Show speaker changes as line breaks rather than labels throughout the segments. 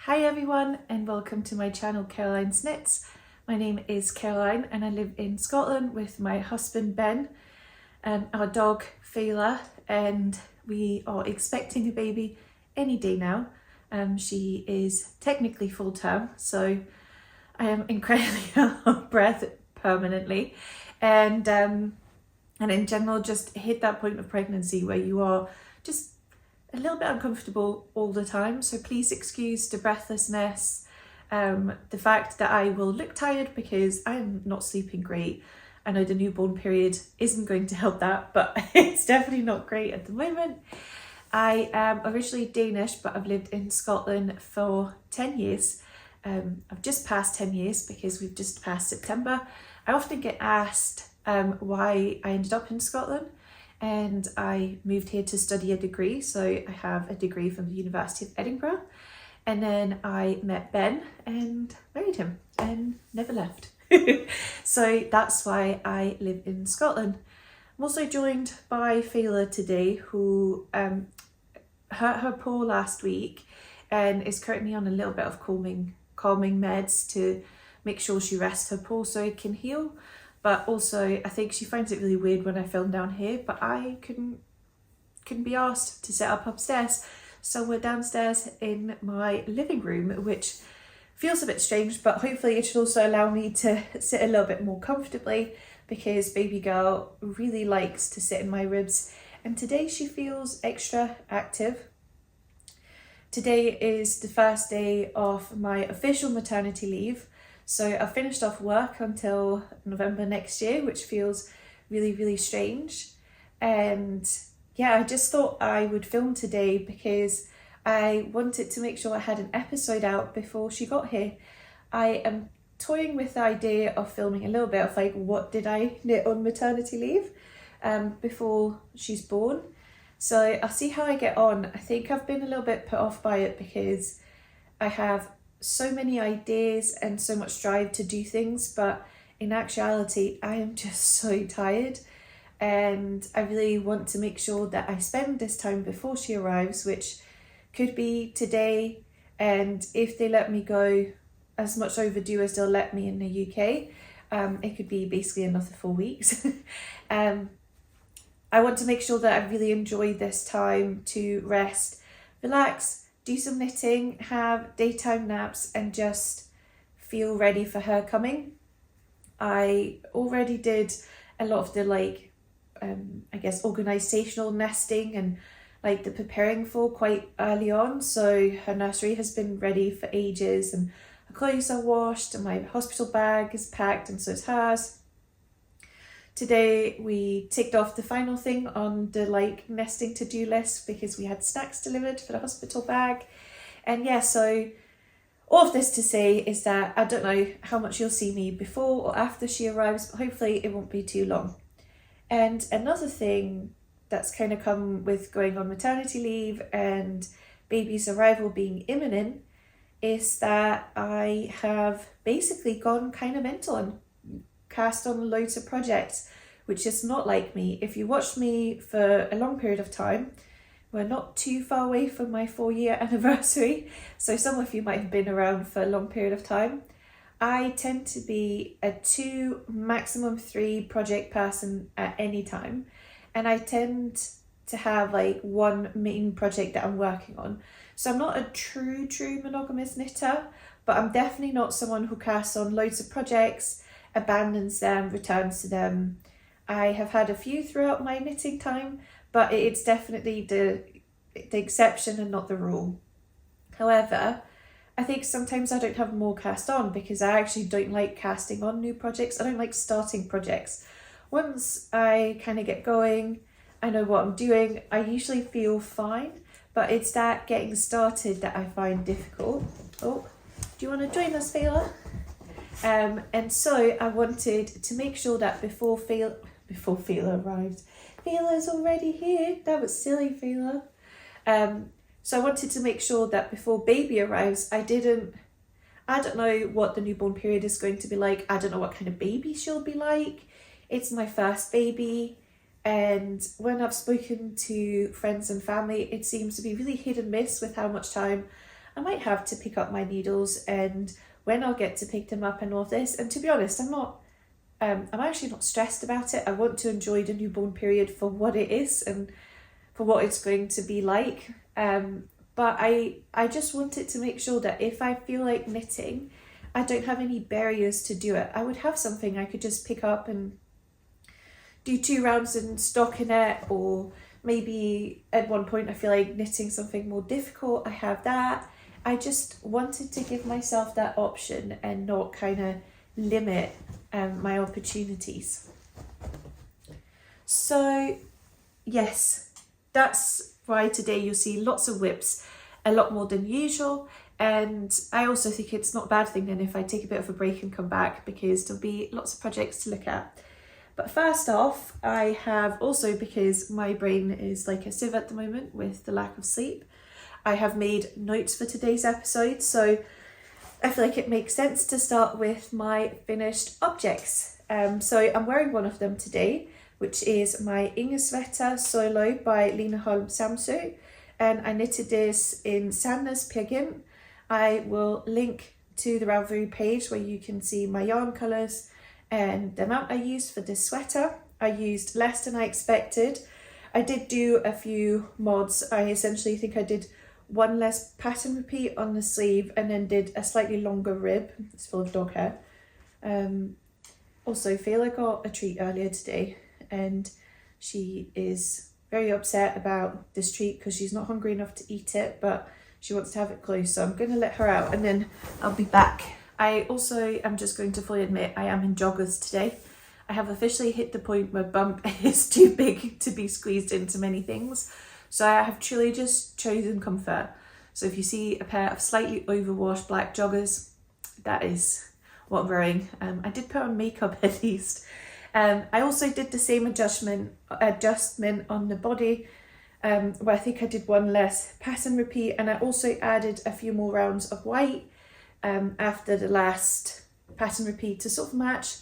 Hi everyone and welcome to my channel Karoline's Knits. My name is Karoline and I live in Scotland with my husband Ben and our dog Fivel, and we are expecting a baby any day now. She is technically full term, so I am incredibly out of breath permanently, and in general just hit that point of pregnancy where you are just a little bit uncomfortable all the time. So please excuse the breathlessness, the fact that I will look tired because I'm not sleeping great. I know the newborn period isn't going to help that, but it's definitely not great at the moment. I am originally Danish, but I've lived in Scotland for 10 years. I've just passed 10 years because we've just passed September. I often get asked why I ended up in Scotland, and I moved here to study a degree. So I have a degree from the University of Edinburgh, and then I met Ben and married him and never left. So that's why I live in Scotland. I'm also joined by Fivel today, who hurt her paw last week and is currently on a little bit of calming meds to make sure she rests her paw so it can heal. But also I think she finds it really weird when I film down here, but I couldn't be asked to set up upstairs. So we're downstairs in my living room, which feels a bit strange, but hopefully it should also allow me to sit a little bit more comfortably because baby girl really likes to sit in my ribs. And today she feels extra active. Today is the first day of my official maternity leave. So I finished off work until November next year, which feels really, really strange. And yeah, I just thought I would film today because I wanted to make sure I had an episode out before she got here. I am toying with the idea of filming a little bit of like, what did I knit on maternity leave before she's born. So I'll see how I get on. I think I've been a little bit put off by it because I have so many ideas and so much drive to do things, but in actuality I am just so tired, and I really want to make sure that I spend this time before she arrives, which could be today, and if they let me go as much overdue as they'll let me in the UK, it could be basically another 4 weeks. I want to make sure that I really enjoy this time to rest, relax, do some knitting, have daytime naps, and just feel ready for her coming. I already did a lot of the I guess organisational nesting and like the preparing for quite early on. So her nursery has been ready for ages, and her clothes are washed, and my hospital bag is packed, and so is hers. Today we ticked off the final thing on the nesting to-do list because we had snacks delivered for the hospital bag. And yeah, so all of this to say is that I don't know how much you'll see me before or after she arrives, but hopefully it won't be too long. And another thing that's kind of come with going on maternity leave and baby's arrival being imminent is that I have basically gone kind of mental and cast on loads of projects, which is not like me. If you watched me for a long period of time, we're not too far away from my 4-year anniversary, so some of you might have been around for a long period of time. I tend to be a 2, maximum 3 project person at any time, and I tend to have one main project that I'm working on. So I'm not a true monogamous knitter, but I'm definitely not someone who casts on loads of projects, abandons them, returns to them. I have had a few throughout my knitting time, but it's definitely the exception and not the rule. However, I think sometimes I don't have more cast on because I actually don't like casting on new projects. I don't like starting projects. Once I kind of get going, I know what I'm doing, I usually feel fine, but it's that getting started that I find difficult. Oh, do you want to join us, Fivel? And so I wanted to make sure that before Fivel arrived, Fivel's already here. That was silly, Fivel. So I wanted to make sure that before baby arrives, I don't know what the newborn period is going to be like. I don't know what kind of baby she'll be like. It's my first baby, and when I've spoken to friends and family, it seems to be really hit and miss with how much time I might have to pick up my needles, and when I'll get to pick them up and all this. And to be honest, I'm actually not stressed about it. I want to enjoy the newborn period for what it is and for what it's going to be like. But I just wanted to make sure that if I feel like knitting, I don't have any barriers to do it. I would have something I could just pick up and do 2 rounds in stockinette, or maybe at one point I feel like knitting something more difficult, I have that. I just wanted to give myself that option and not kind of limit my opportunities. So yes, that's why today you'll see lots of whips, a lot more than usual. And I also think it's not a bad thing then if I take a bit of a break and come back, because there'll be lots of projects to look at. But first off, I have also, because my brain is like a sieve at the moment with the lack of sleep, I have made notes for today's episode. So I feel like it makes sense to start with my finished objects. So I'm wearing one of them today, which is my Inge sweater solo by Lene Holm Samsøe. And I knitted this in Sandnes per Gynt. I will link to the Ravelry page where you can see my yarn colours and the amount I used for this sweater. I used less than I expected. I did do a few mods. I essentially think I did one less pattern repeat on the sleeve and then did a slightly longer rib. It's full of dog hair. Also, Fivel got a treat earlier today, and she is very upset about this treat because she's not hungry enough to eat it, but she wants to have it close, so I'm going to let her out and then I'll be back. I also am just going to fully admit I am in joggers today. I have officially hit the point where bump is too big to be squeezed into many things, so I have truly just chosen comfort. So if you see a pair of slightly overwashed black joggers, that is what I'm wearing. I did put on makeup at least. I also did the same adjustment on the body, where I think I did one less pattern repeat, and I also added a few more rounds of white after the last pattern repeat to sort of match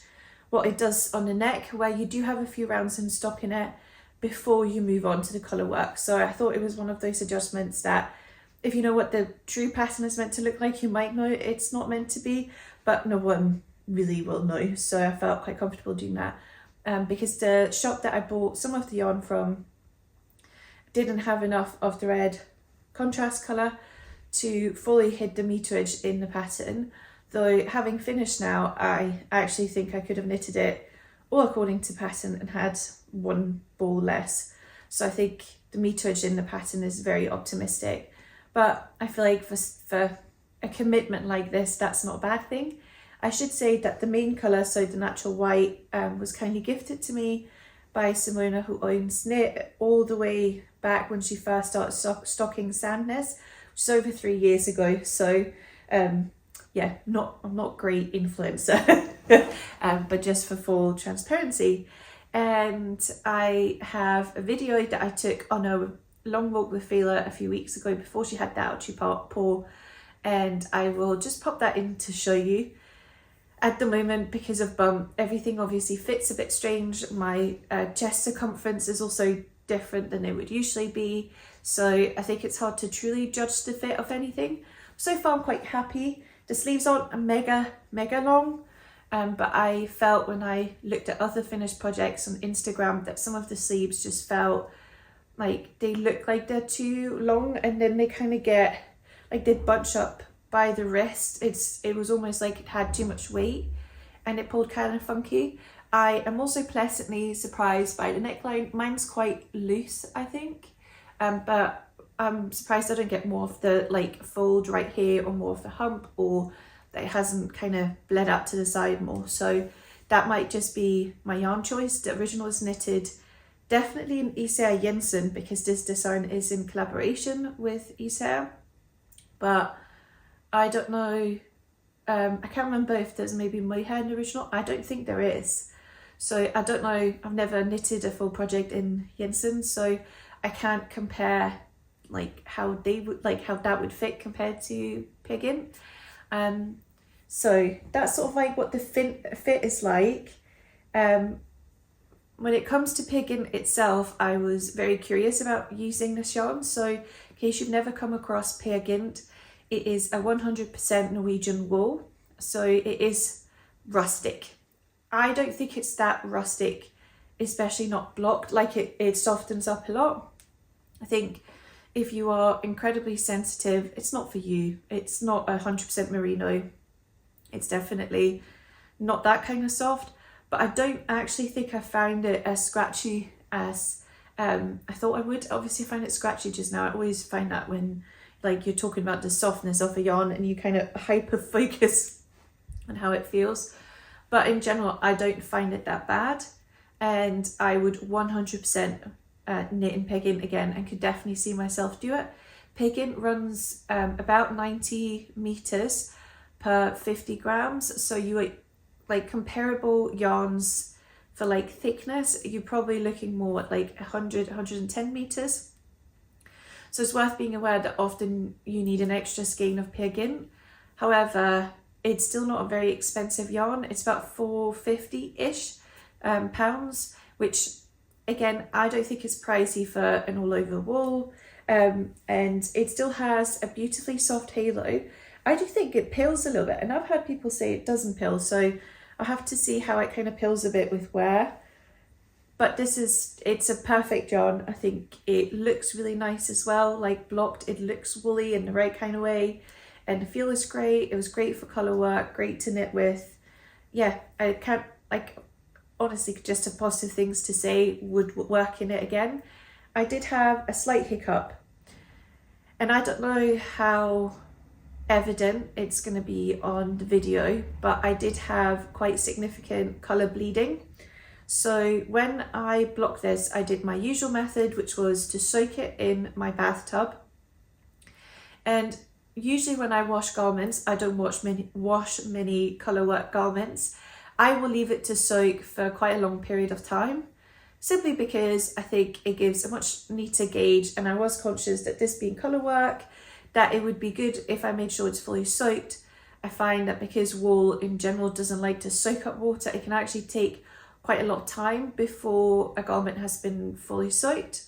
what it does on the neck, where you do have a few rounds in stockinette before you move on to the colour work. So I thought it was one of those adjustments that if you know what the true pattern is meant to look like, you might know it's not meant to be, but no one really will know. So I felt quite comfortable doing that, because the shop that I bought some of the yarn from didn't have enough of the red contrast colour to fully hide the meterage in the pattern. Though having finished now, I actually think I could have knitted it all according to pattern and had one ball less. So I think the meterage in the pattern is very optimistic. But I feel like for a commitment like this, that's not a bad thing. I should say that the main colour, so the natural white, was kindly gifted to me by Simona, who owns Knit, all the way back when she first started stocking Sandnes, which is over 3 years ago. So yeah, I'm not great influencer, but just for full transparency. And I have a video that I took on a long walk with Fivel a few weeks ago before she had that ouchie paw, and I will just pop that in to show you. At the moment, because of bump, everything obviously fits a bit strange. My chest circumference is also different than it would usually be, so I think it's hard to truly judge the fit of anything. So far I'm quite happy. The sleeves aren't mega long, but I felt when I looked at other finished projects on Instagram that some of the sleeves just felt like they look like they're too long, and then they kind of get like they bunch up by the wrist. It was almost like it had too much weight and it pulled kind of funky. I am also pleasantly surprised by the neckline. Mine's quite loose, I think, but I'm surprised I don't get more of the like fold right here or more of the hump, or that it hasn't kind of bled out to the side more. So that might just be my yarn choice. The original is knitted definitely in Især Jensen, because this design is in collaboration with Især, but I don't know, I can't remember if there's maybe mohair in the original. I don't think there is. So I don't know, I've never knitted a full project in Jensen, so I can't compare like how that would fit compared to Gynt. So that's sort of like what the fit is like. When it comes to Gynt itself, I was very curious about using this yarn. So in case you've never come across Gynt, it is a 100% Norwegian wool, so it is rustic. I don't think it's that rustic, especially not blocked, like it softens up a lot. I think if you are incredibly sensitive, it's not for you. It's not 100% merino. It's definitely not that kind of soft, but I don't actually think I found it as scratchy as I thought I would. Obviously I find it scratchy just now. I always find that when like you're talking about the softness of a yarn and you kind of hyper focus on how it feels. But in general, I don't find it that bad, and I would 100% knit and piggin again, and could definitely see myself do it. Piggin runs about 90 meters per 50 grams, so you like comparable yarns for like thickness, you're probably looking more at like 110 meters. So it's worth being aware that often you need an extra skein of piggin. However, it's still not a very expensive yarn. It's about 450-ish pounds, which again, I don't think is pricey for an all over wool. And it still has a beautifully soft halo. I do think it pills a little bit, and I've heard people say it doesn't pill, so I'll have to see how it kind of pills a bit with wear. But it's a perfect yarn. I think it looks really nice as well, like blocked. It looks woolly in the right kind of way. And the feel is great. It was great for colour work, great to knit with. Yeah, I can't, like, honestly, just have positive things to say, would work in it again. I did have a slight hiccup, and I don't know how evident it's going to be on the video, but I did have quite significant colour bleeding. So when I blocked this, I did my usual method, which was to soak it in my bathtub. And usually when I wash garments, I don't wash many colour work garments. I will leave it to soak for quite a long period of time, simply because I think it gives a much neater gauge, and I was conscious that this being colour work, that it would be good if I made sure it's fully soaked. I find that because wool in general doesn't like to soak up water, it can actually take quite a lot of time before a garment has been fully soaked.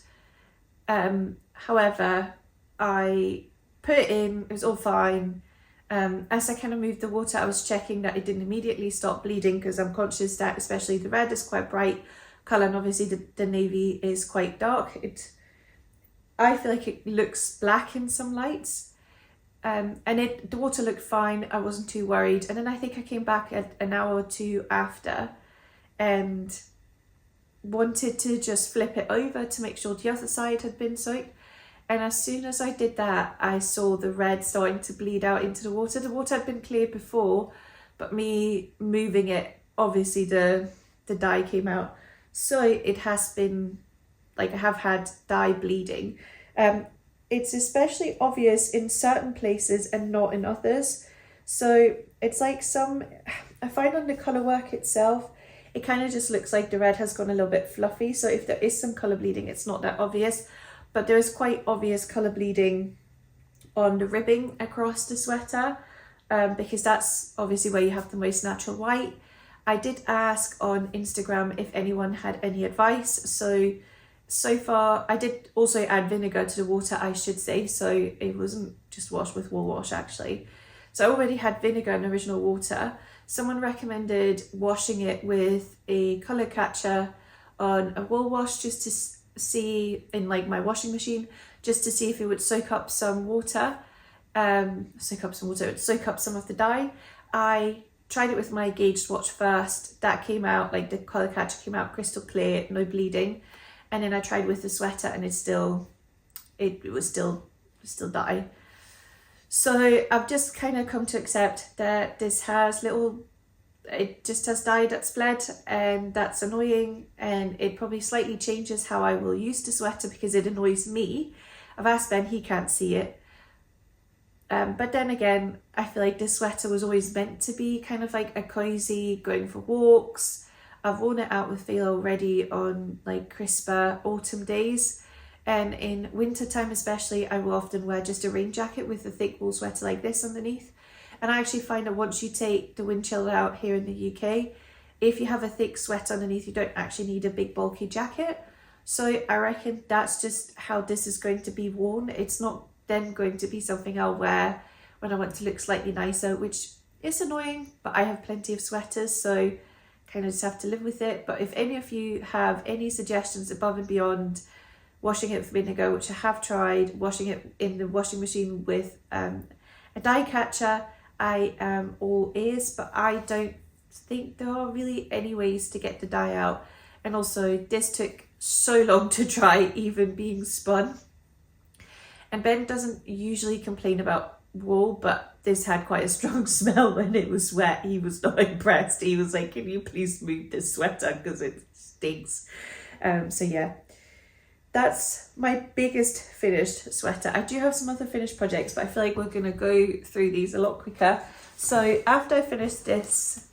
However, I put it in, it was all fine. As I kind of moved the water, I was checking that it didn't immediately stop bleeding, because I'm conscious that especially the red is quite bright colour, and obviously the navy is quite dark. I feel like it looks black in some lights, and the water looked fine. I wasn't too worried. And then I think I came back at an hour or two after and wanted to just flip it over to make sure the other side had been soaked. And as soon as I did that, I saw the red starting to bleed out into the water. The water had been clear before, but me moving it, obviously the dye came out. So it has been, like, I have had dye bleeding. It's especially obvious in certain places and not in others. So it's like I find on the colour work itself, it kind of just looks like the red has gone a little bit fluffy. So if there is some colour bleeding, it's not that obvious. But there is quite obvious colour bleeding on the ribbing across the sweater, because that's obviously where you have the most natural white. I did ask on Instagram if anyone had any advice. So far, I did also add vinegar to the water, I should say, so it wasn't just washed with wool wash actually. So I already had vinegar in original water. Someone recommended washing it with a colour catcher on a wool wash, just to see in like my washing machine, just to see if it would soak up some water. It would soak up some of the dye. I tried it with my gauge swatch first. That came out, like the colour catcher came out crystal clear, no bleeding. And then I tried with the sweater, and it was still dye. So I've just kind of come to accept that this has it just has dye that's bled, and that's annoying, and it probably slightly changes how I will use the sweater because it annoys me. I've asked Ben, he can't see it. But then again, I feel like this sweater was always meant to be kind of like a cozy, going for walks. I've worn it out with Fivel already on like crisper autumn days. And in winter time especially, I will often wear just a rain jacket with a thick wool sweater like this underneath. And I actually find that once you take the wind chill out here in the UK, if you have a thick sweater underneath, you don't actually need a big bulky jacket. So I reckon that's just how this is going to be worn. It's not then going to be something I'll wear when I want to look slightly nicer, which is annoying, but I have plenty of sweaters, so kind of just have to live with it. But if any of you have any suggestions above and beyond washing it with vinegar, which I have tried, washing it in the washing machine with a dye catcher, I am all ears, but I don't think there are really any ways to get the dye out. And also this took so long to dry, even being spun. And Ben doesn't usually complain about wool, but this had quite a strong smell when it was wet. He was not impressed. He was like, can you please move this sweater because it stinks. So yeah, that's my biggest finished sweater. I do have some other finished projects, but I feel like we're going to go through these a lot quicker. So after I finished this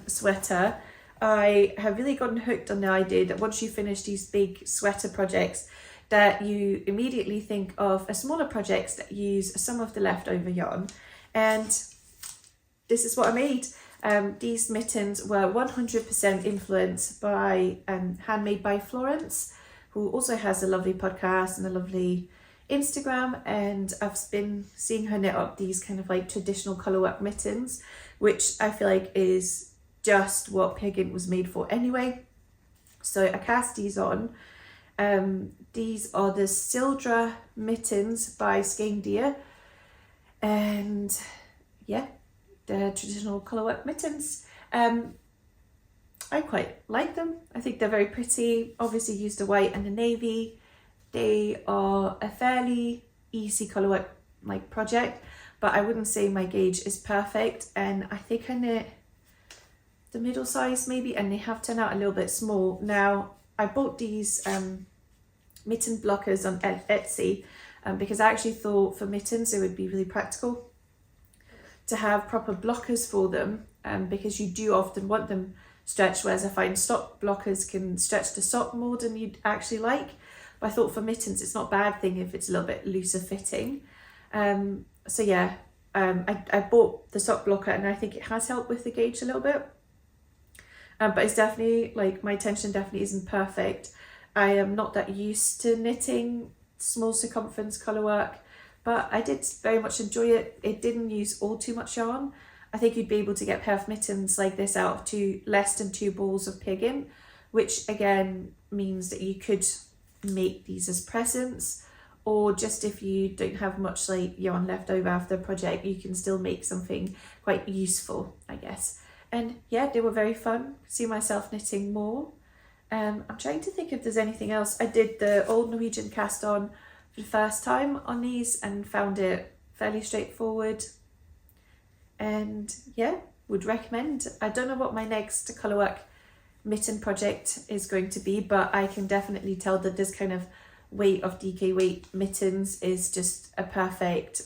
sweater, I have really gotten hooked on the idea that once you finish these big sweater projects, that you immediately think of a smaller projects that use some of the leftover yarn. And this is what I made. These mittens were 100% influenced by Handmade by Florence, who also has a lovely podcast and a lovely Instagram. And I've been seeing her knit up these kind of like traditional colourwork mittens, which I feel like is just what Gynt was made for anyway. So I cast these on. These are the Sildra mittens by Skeindeer, and yeah, they're traditional colourwork mittens. I quite like them. I think they're very pretty. Obviously used the white and the navy. They are a fairly easy colourwork like project, but I wouldn't say my gauge is perfect, and I think I knit the middle size maybe, and they have turned out a little bit small. Now I bought these mitten blockers on Etsy because I actually thought for mittens it would be really practical to have proper blockers for them, because you do often want them stretched, whereas I find sock blockers can stretch the sock more than you'd actually like. But I thought for mittens it's not a bad thing if it's a little bit looser fitting. So yeah, I bought the sock blocker and I think it has helped with the gauge a little bit. But it's definitely, like, my tension definitely isn't perfect. I am not that used to knitting small circumference colour work, but I did very much enjoy it. It didn't use all too much yarn. I think you'd be able to get a pair of mittens like this out of less than 2 balls of piggin, which again means that you could make these as presents, or just if you don't have much like yarn left over after a project, you can still make something quite useful, I guess. And yeah, they were very fun. See myself knitting more. I'm trying to think if there's anything else. I did the old Norwegian cast on for the first time on these and found it fairly straightforward. And yeah, would recommend. I don't know what my next colourwork mitten project is going to be, but I can definitely tell that this kind of weight of DK weight mittens is just a perfect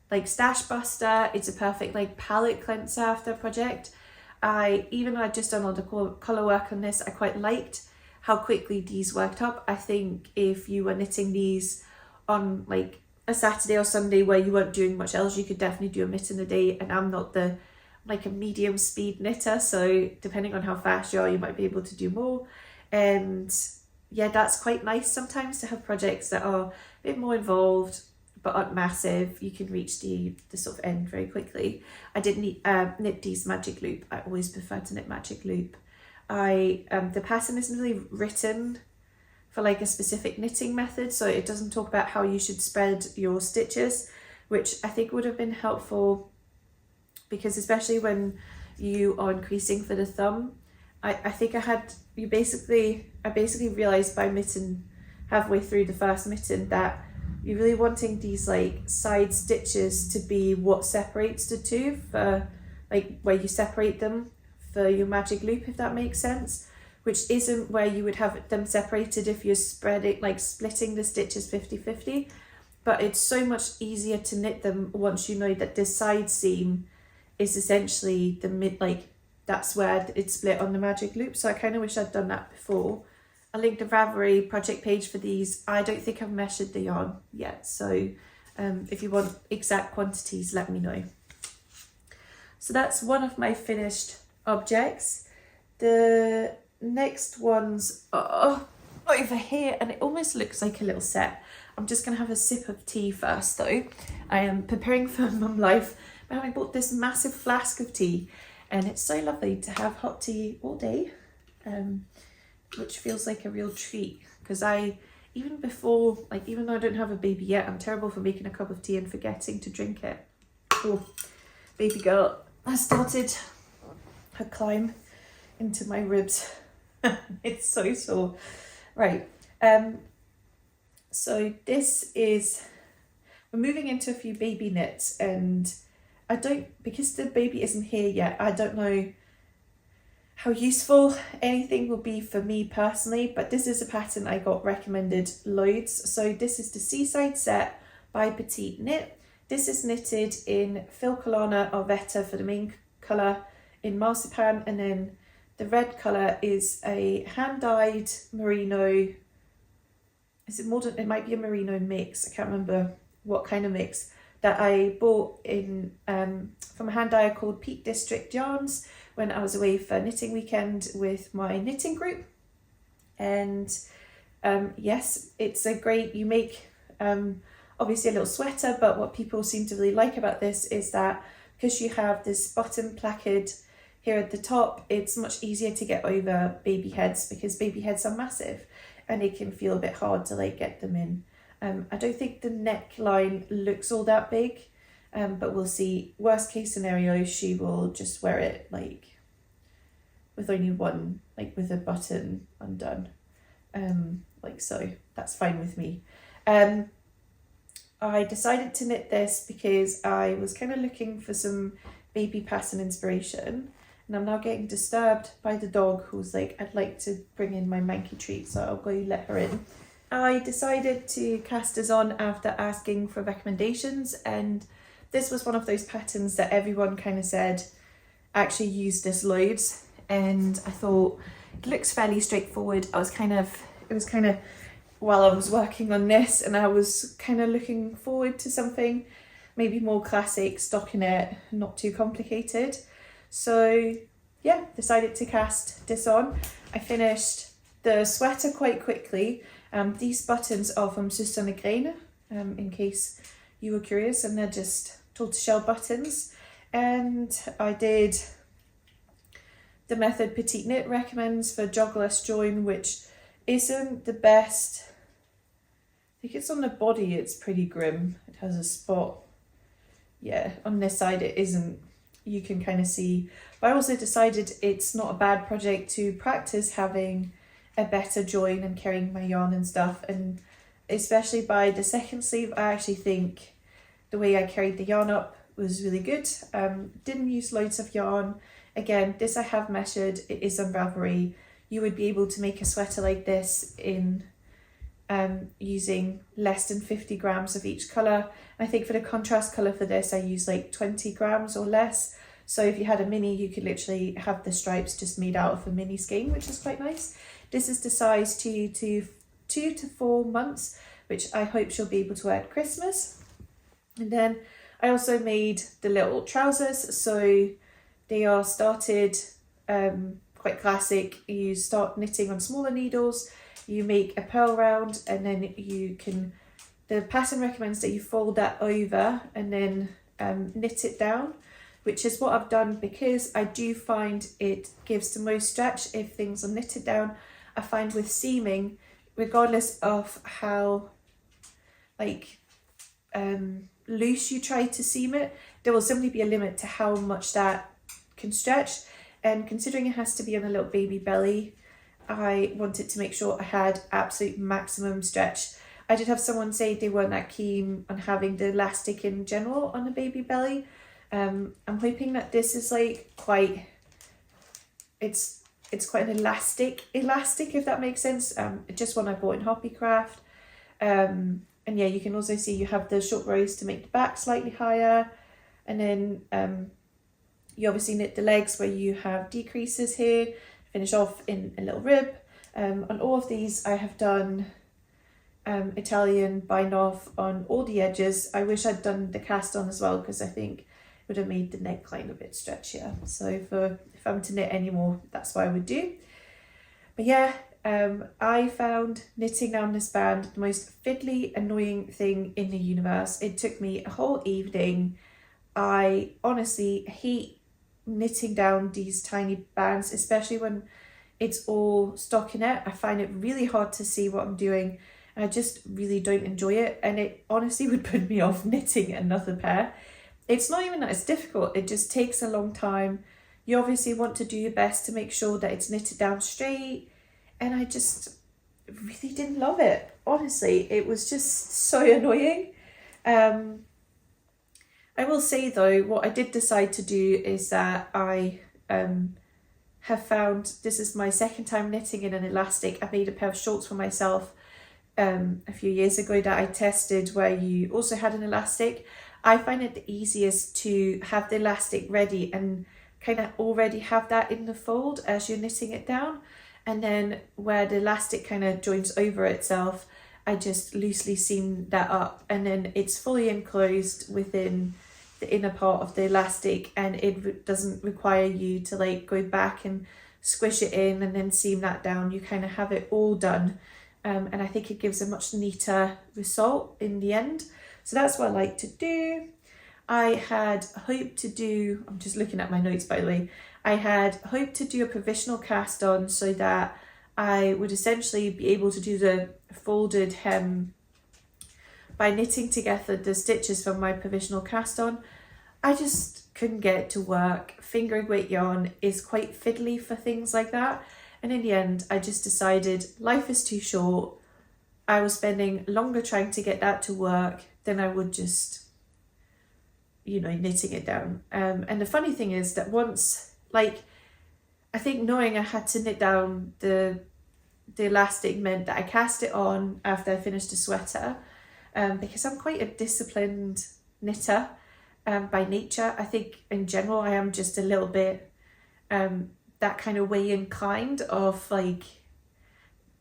like stash buster. It's a perfect like palette cleanser after a project. Even though I'd just done all the colour work on this, I quite liked how quickly these worked up. I think if you were knitting these on like a Saturday or Sunday where you weren't doing much else, you could definitely do a mitten a day. And I'm not a medium speed knitter, so depending on how fast you are, you might be able to do more. And yeah, that's quite nice sometimes to have projects that are a bit more involved but aren't massive. You can reach the sort of end very quickly. I did knit these magic loop. I always prefer to knit magic loop. The pattern isn't really written for like a specific knitting method, so it doesn't talk about how you should spread your stitches, which I think would have been helpful, because especially when you are increasing for the thumb, I think I basically realized by mitten halfway through the first mitten that you're really wanting these like side stitches to be what separates the two, for like where you separate them for your magic loop, if that makes sense, which isn't where you would have them separated if you're splitting the stitches 50-50. But it's so much easier to knit them once you know that this side seam is essentially the mid, like that's where it's split on the magic loop. So I kind of wish I'd done that before. I'll link the Ravelry project page for these. I don't think I've measured the yarn yet, so if you want exact quantities, let me know. So that's one of my finished objects. The next ones are over here, and it almost looks like a little set. I'm just going to have a sip of tea first though. I am preparing for mum life by having bought this massive flask of tea, and it's so lovely to have hot tea all day, which feels like a real treat, because even though I don't have a baby yet, I'm terrible for making a cup of tea and forgetting to drink it. Oh, baby girl has started her climb into my ribs. It's so sore. Right, so we're moving into a few baby knits, and because the baby isn't here yet, I don't know how useful anything will be for me personally, but this is a pattern I got recommended loads. So this is the Seaside Set by Petiteknit. This is knitted in Filcolana or Vetta for the main colour, in Marzipan, and then the red colour is a hand-dyed merino. Is it modern? It might be a merino mix. I can't remember what kind of mix, that I bought in from a hand dyer called Peak District Yarns when I was away for knitting weekend with my knitting group. And yes, it's a great, you make obviously a little sweater, but what people seem to really like about this is that because you have this button placard here at the top, it's much easier to get over baby heads, because baby heads are massive and it can feel a bit hard to like get them in. I don't think the neckline looks all that big, but we'll see. Worst case scenario, she will just wear it like with only one, like with a button undone, like so. That's fine with me. I decided to knit this because I was kind of looking for some baby pattern inspiration, and I'm now getting disturbed by the dog who's like, I'd like to bring in my manky treat, so I'll go let her in. I decided to cast this on after asking for recommendations, and this was one of those patterns that everyone kind of said actually use this loads, and I thought it looks fairly straightforward. It was kind of while I was working on this, and I was kind of looking forward to something maybe more classic, stockinette, not too complicated. So yeah, decided to cast this on. I finished the sweater quite quickly. These buttons are from Stengrå, in case you were curious, and they're just tortoiseshell buttons. And I did the method Petiteknit recommends for jogless join, which isn't the best. I think it's on the body, it's pretty grim. It has a spot. Yeah, on this side it isn't. You can kind of see. But I also decided it's not a bad project to practice having a better join and carrying my yarn and stuff, and especially by the second sleeve, I actually think the way I carried the yarn up was really good. Didn't use loads of yarn. Again, this I have measured, it is on Ravelry. You would be able to make a sweater like this in using less than 50 grams of each colour. I think for the contrast colour for this, I use like 20 grams or less. So if you had a mini, you could literally have the stripes just made out of a mini skein, which is quite nice. This is the size 2 to 4 months, which I hope she'll be able to wear at Christmas. And then I also made the little trousers. So they are started quite classic. You start knitting on smaller needles, you make a purl round, and then the pattern recommends that you fold that over and then knit it down, which is what I've done, because I do find it gives the most stretch if things are knitted down. I find with seaming, regardless of how loose you try to seam it, there will simply be a limit to how much that can stretch. And considering it has to be on a little baby belly, I wanted to make sure I had absolute maximum stretch. I did have someone say they weren't that keen on having the elastic in general on a baby belly. I'm hoping that this is like it's quite an elastic, if that makes sense. Just one I bought in Hobbycraft. And yeah, you can also see you have the short rows to make the back slightly higher, and then you obviously knit the legs where you have decreases here, finish off in a little rib. On all of these I have done Italian bind off on all the edges. I wish I'd done the cast on as well, because I think it would have made the neckline a bit stretchier. So if I'm to knit anymore, that's what I would do. But yeah, I found knitting down this band the most fiddly, annoying thing in the universe. It took me a whole evening. I honestly hate knitting down these tiny bands, especially when it's all stockinette. I find it really hard to see what I'm doing. I just really don't enjoy it, and it honestly would put me off knitting another pair. It's not even that it's difficult, it just takes a long time. You obviously want to do your best to make sure that it's knitted down straight, and I just really didn't love it. Honestly, it was just so annoying. I will say though, what I did decide to do is that I have found, this is my second time knitting in an elastic. I made a pair of shorts for myself a few years ago that I tested where you also had an elastic. I find it the easiest to have the elastic ready and kind of already have that in the fold as you're knitting it down, and then where the elastic kind of joins over itself, I just loosely seam that up, and then it's fully enclosed within the inner part of the elastic, and it doesn't require you to like go back and squish it in and then seam that down. You kind of have it all done, and I think it gives a much neater result in the end. So that's what I like to do. I had hoped to do, I'm just looking at my notes by the way, I had hoped to do a provisional cast on so that I would essentially be able to do the folded hem by knitting together the stitches from my provisional cast on. I just couldn't get it to work. Fingering weight yarn is quite fiddly for things like that, and in the end I just decided life is too short. I was spending longer trying to get that to work than I would just, you know, knitting it down. And the funny thing is that once, like, I think knowing I had to knit down the elastic meant that I cast it on after I finished the sweater, because I'm quite a disciplined knitter by nature. I think in general I am just a little bit that kind of way inclined of like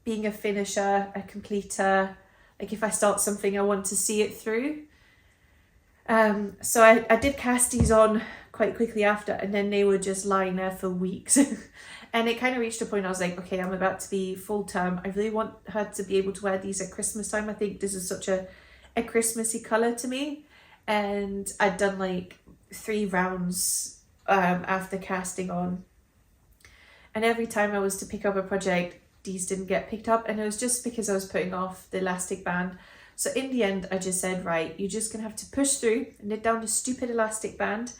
being a finisher, a completer. Like if I start something I want to see it through. So I did cast these on quite quickly after, and then they were just lying there for weeks. And it kind of reached a point I was like, okay, I'm about to be full term. I really want her to be able to wear these at Christmas time. I think this is such a Christmassy colour to me. And I'd done like 3 rounds after casting on. And every time I was to pick up a project, these didn't get picked up. And it was just because I was putting off the elastic band. So in the end, I just said, right, you're just going to have to push through and knit down the stupid elastic band.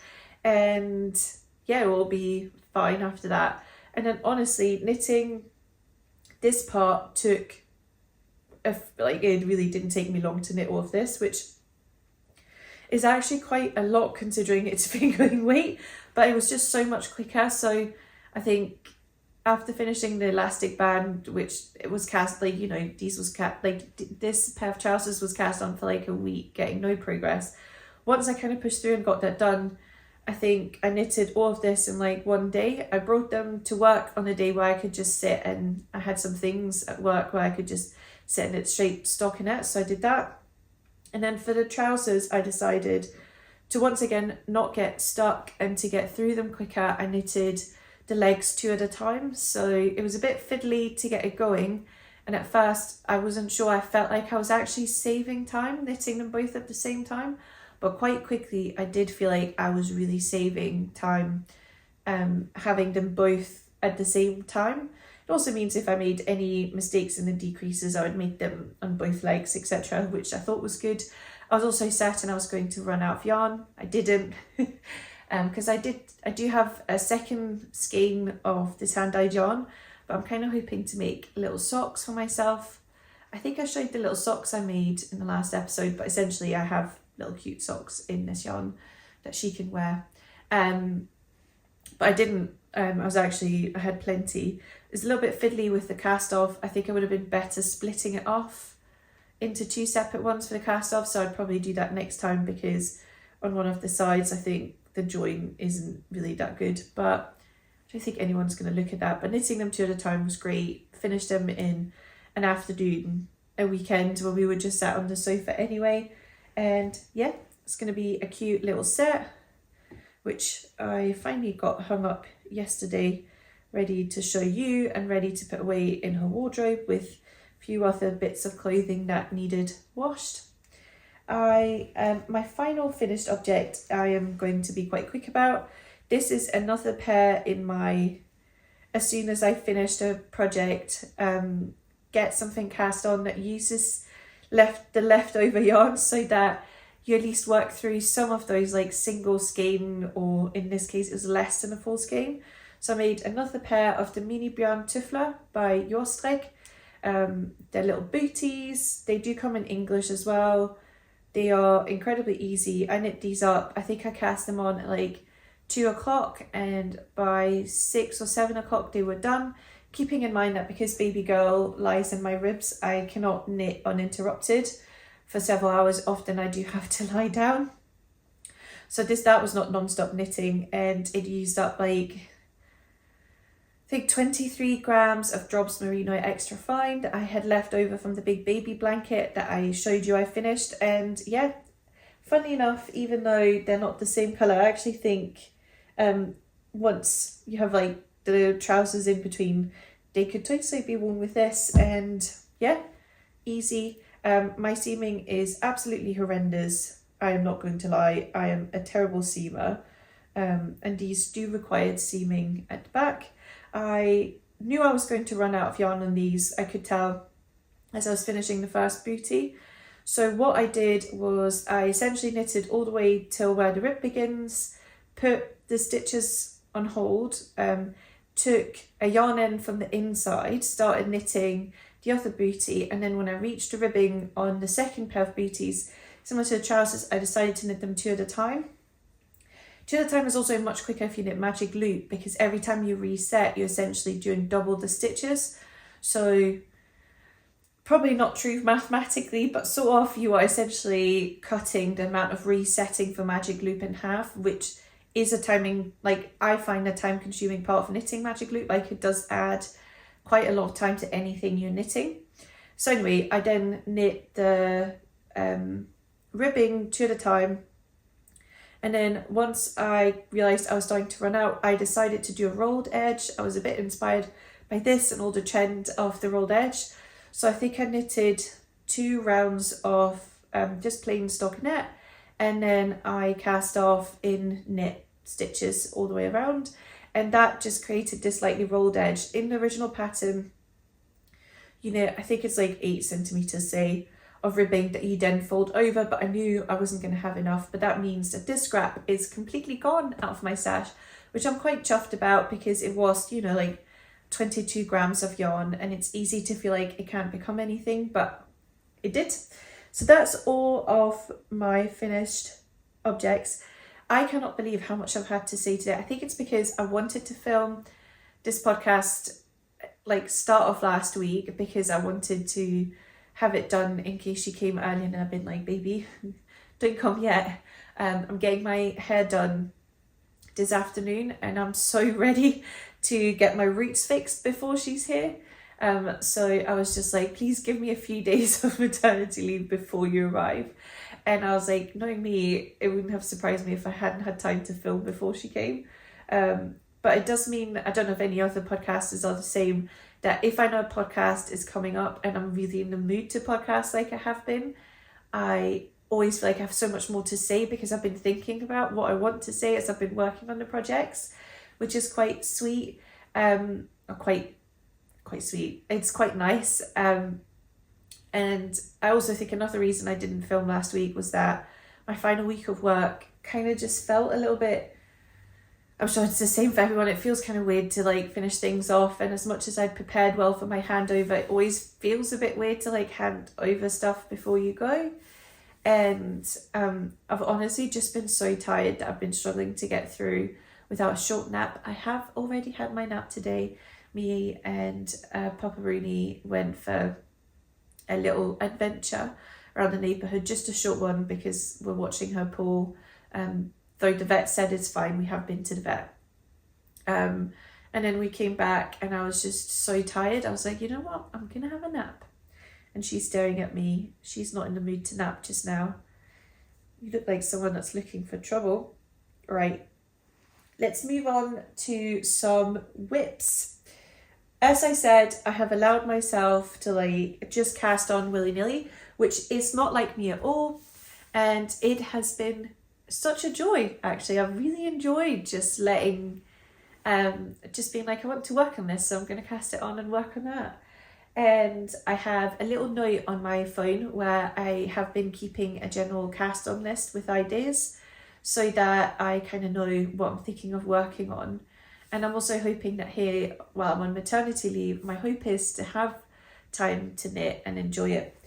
And yeah, it will be fine after that. And then honestly, knitting this part took, it really didn't take me long to knit all of this, which is actually quite a lot considering it's fingering weight, but it was just so much quicker. So I think after finishing the elastic band, which it was cast, like, you know, this pair of trousers was cast on for like a week, getting no progress. Once I kind of pushed through and got that done, I think I knitted all of this in like one day. I brought them to work on a day where I could just sit, and I had some things at work where I could just sit in it straight stockinette. So I did that. And then for the trousers, I decided to once again not get stuck and to get through them quicker. I knitted the legs 2 at a time. So it was a bit fiddly to get it going. And at first I wasn't sure. I felt like I was actually saving time knitting them both at the same time. But quite quickly, I did feel like I was really saving time having them both at the same time. It also means if I made any mistakes in the decreases, I would make them on both legs, etc., which I thought was good. I was also certain I was going to run out of yarn. I didn't, because I do have a second skein of this hand-dyed yarn, but I'm kind of hoping to make little socks for myself. I think I showed the little socks I made in the last episode, but essentially I have little cute socks in this yarn that she can wear. But I didn't, I had plenty. It's a little bit fiddly with the cast off. I think I would have been better splitting it off into 2 separate ones for the cast off, so I'd probably do that next time, because on one of the sides I think the join isn't really that good, but I don't think anyone's going to look at that. But knitting them 2 at a time was great. Finished them in an afternoon, a weekend when we were just sat on the sofa anyway. And yeah, it's going to be a cute little set, which I finally got hung up yesterday ready to show you and ready to put away in her wardrobe, with a few other bits of clothing that needed washed. My final finished object I am going to be quite quick about. This is another pair in my, as soon as I finished a project, get something cast on that uses the leftover yarn, so that you at least work through some of those like single skein, or in this case it was less than a full skein. So I made another pair of the mini Bjørn Tøfler by Jordstrikk. They're little booties. They do come in English as well. They are incredibly easy. I knit these up. I think I cast them on at like 2 o'clock, and by 6 or 7 o'clock they were done. Keeping in mind that because baby girl lies in my ribs, I cannot knit uninterrupted for several hours. Often I do have to lie down. So that was not non-stop knitting, and it used up like, I think 23 grams of Drops Merino extra fine that I had left over from the big baby blanket that I showed you I finished. And yeah, funnily enough, even though they're not the same colour, I actually think once you have like the trousers in between, they could totally be worn with this. And yeah, easy. My seaming is absolutely horrendous. I am not going to lie. I am a terrible seamer, and these do require seaming at the back. I knew I was going to run out of yarn on these. I could tell as I was finishing the first booty. So what I did was I essentially knitted all the way till where the rib begins, put the stitches on hold, took a yarn end from the inside, started knitting the other booty, and then when I reached the ribbing on the second pair of booties, similar to the trousers, I decided to knit them 2 at a time. 2 at a time is also much quicker if you knit magic loop, because every time you reset, you're essentially doing double the stitches. So probably not true mathematically, but sort of, you are essentially cutting the amount of resetting for magic loop in half, which is a timing, like I find a time consuming part of knitting magic loop. Like it does add quite a lot of time to anything you're knitting. So anyway, I then knit the ribbing 2 at a time. And then once I realised I was starting to run out, I decided to do a rolled edge. I was a bit inspired by this and all the trend of the rolled edge. So I think I knitted 2 rounds of just plain stockinette, and then I cast off in knit stitches all the way around. And that just created this slightly rolled edge. In the original pattern, you know, I think it's like 8 centimetres, say, of ribbing that you then fold over, but I knew I wasn't going to have enough. But that means that this scrap is completely gone out of my stash, which I'm quite chuffed about, because it was, you know, like 22 grams of yarn, and it's easy to feel like it can't become anything, but it did. So that's all of my finished objects. I cannot believe how much I've had to say today. I think it's because I wanted to film this podcast like start of last week, because I wanted to have it done in case she came early, and I've been like, baby, don't come yet. I'm getting my hair done this afternoon, and I'm so ready to get my roots fixed before she's here. So I was just like, please give me a few days of maternity leave before you arrive. And I was like, knowing me, it wouldn't have surprised me if I hadn't had time to film before she came. But it does mean, I don't know if any other podcasters are the same, that if I know a podcast is coming up and I'm really in the mood to podcast like I have been, I always feel like I have so much more to say, because I've been thinking about what I want to say as I've been working on the projects, which is quite sweet. Quite sweet. It's quite nice. And I also think another reason I didn't film last week was that my final week of work kind of just felt a little bit, I'm sure it's the same for everyone, it feels kind of weird to like finish things off, and as much as I'd prepared well for my handover, it always feels a bit weird to like hand over stuff before you go. And I've honestly just been so tired that I've been struggling to get through without a short nap. I have already had my nap today. Me and Papa Rooney went for a little adventure around the neighbourhood, just a short one, because we're watching her pull. Though the vet said it's fine, we have been to the vet. And then we came back and I was just so tired. I was like, you know what, I'm gonna have a nap. And she's staring at me. She's not in the mood to nap just now. You look like someone that's looking for trouble. Right. let's move on to some whips. As I said, I have allowed myself to like just cast on willy-nilly, which is not like me at all. And it has been such a joy, actually. I've really enjoyed just letting, just being like, I want to work on this, so I'm going to cast it on and work on that. And I have a little note on my phone where I have been keeping a general cast on list with ideas so that I kind of know what I'm thinking of working on. And I'm also hoping that here, while I'm on maternity leave, my hope is to have time to knit and enjoy it.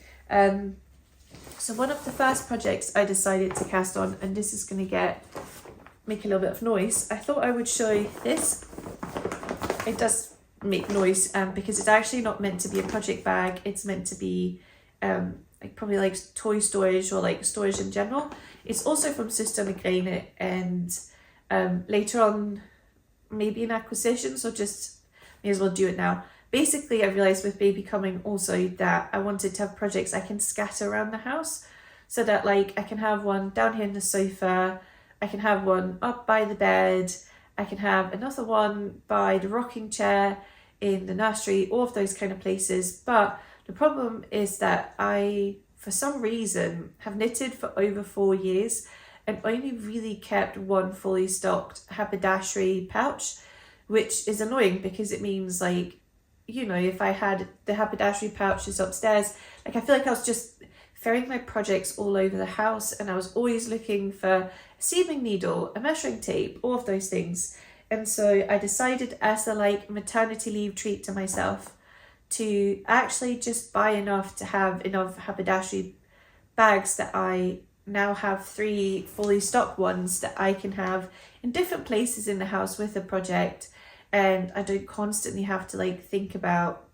So one of the first projects I decided to cast on, and this is going to make a little bit of noise, I thought I would show you this. It does make noise because it's actually not meant to be a project bag. It's meant to be like probably like toy storage or like storage in general. It's also from Castonitis, and later on maybe an acquisition, so just may as well do it now. Basically, I realised with baby coming also that I wanted to have projects I can scatter around the house, so that like I can have one down here in the sofa, I can have one up by the bed, I can have another one by the rocking chair in the nursery, all of those kind of places. But the problem is that I, for some reason, have knitted for over 4 years and only really kept one fully stocked haberdashery pouch, which is annoying because it means like, you know, if I had the haberdashery pouches upstairs, like I feel like I was just ferrying my projects all over the house, and I was always looking for a seaming needle, a measuring tape, all of those things. And so I decided, as a like maternity leave treat to myself, to actually just buy enough to have enough haberdashery bags that I now have 3 fully stocked ones that I can have in different places in the house with a project. And I don't constantly have to like think about,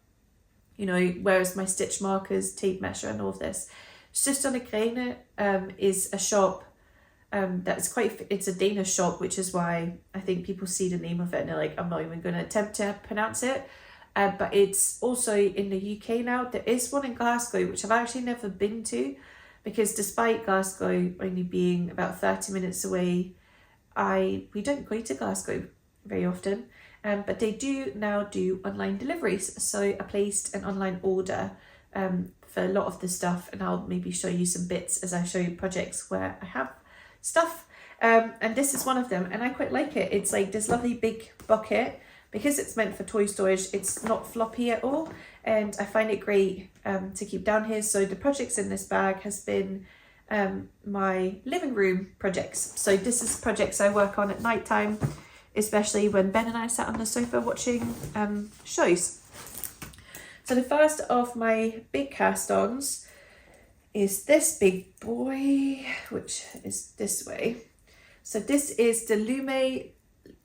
you know, where's my stitch markers, tape measure and all of this. Skeindeer is a shop that's it's a Danish shop, which is why I think people see the name of it and they're like, I'm not even going to attempt to pronounce it. But it's also in the UK now. There is one in Glasgow, which I've actually never been to, because despite Glasgow only being about 30 minutes away, we don't go to Glasgow very often. But they do now do online deliveries. So I placed an online order for a lot of the stuff, and I'll maybe show you some bits as I show you projects where I have stuff. And this is one of them, and I quite like it. It's like this lovely big bucket. Because it's meant for toy storage, it's not floppy at all, and I find it great to keep down here. So the projects in this bag has been my living room projects. So this is projects I work on at night time, especially when Ben and I sat on the sofa watching shows. So the first of my big cast-ons is this big boy, which is this way. So this is the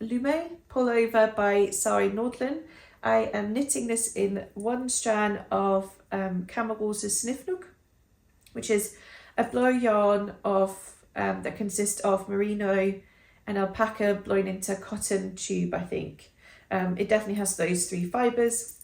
Lumme Pullover by Sari Nordlund. I am knitting this in one strand of CaMaRose's Snefnug, which is a blow yarn of that consists of merino and alpaca blown into cotton tube, I think. It definitely has those 3 fibres.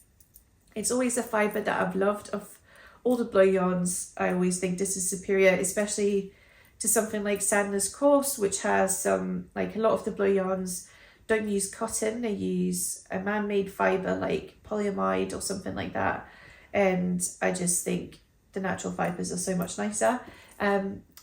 It's always a fibre that I've loved. Of all the blow yarns, I always think this is superior, especially to something like Sandnes coarse, which has like a lot of the blow yarns don't use cotton, they use a man-made fibre like polyamide or something like that. And I just think the natural fibres are so much nicer.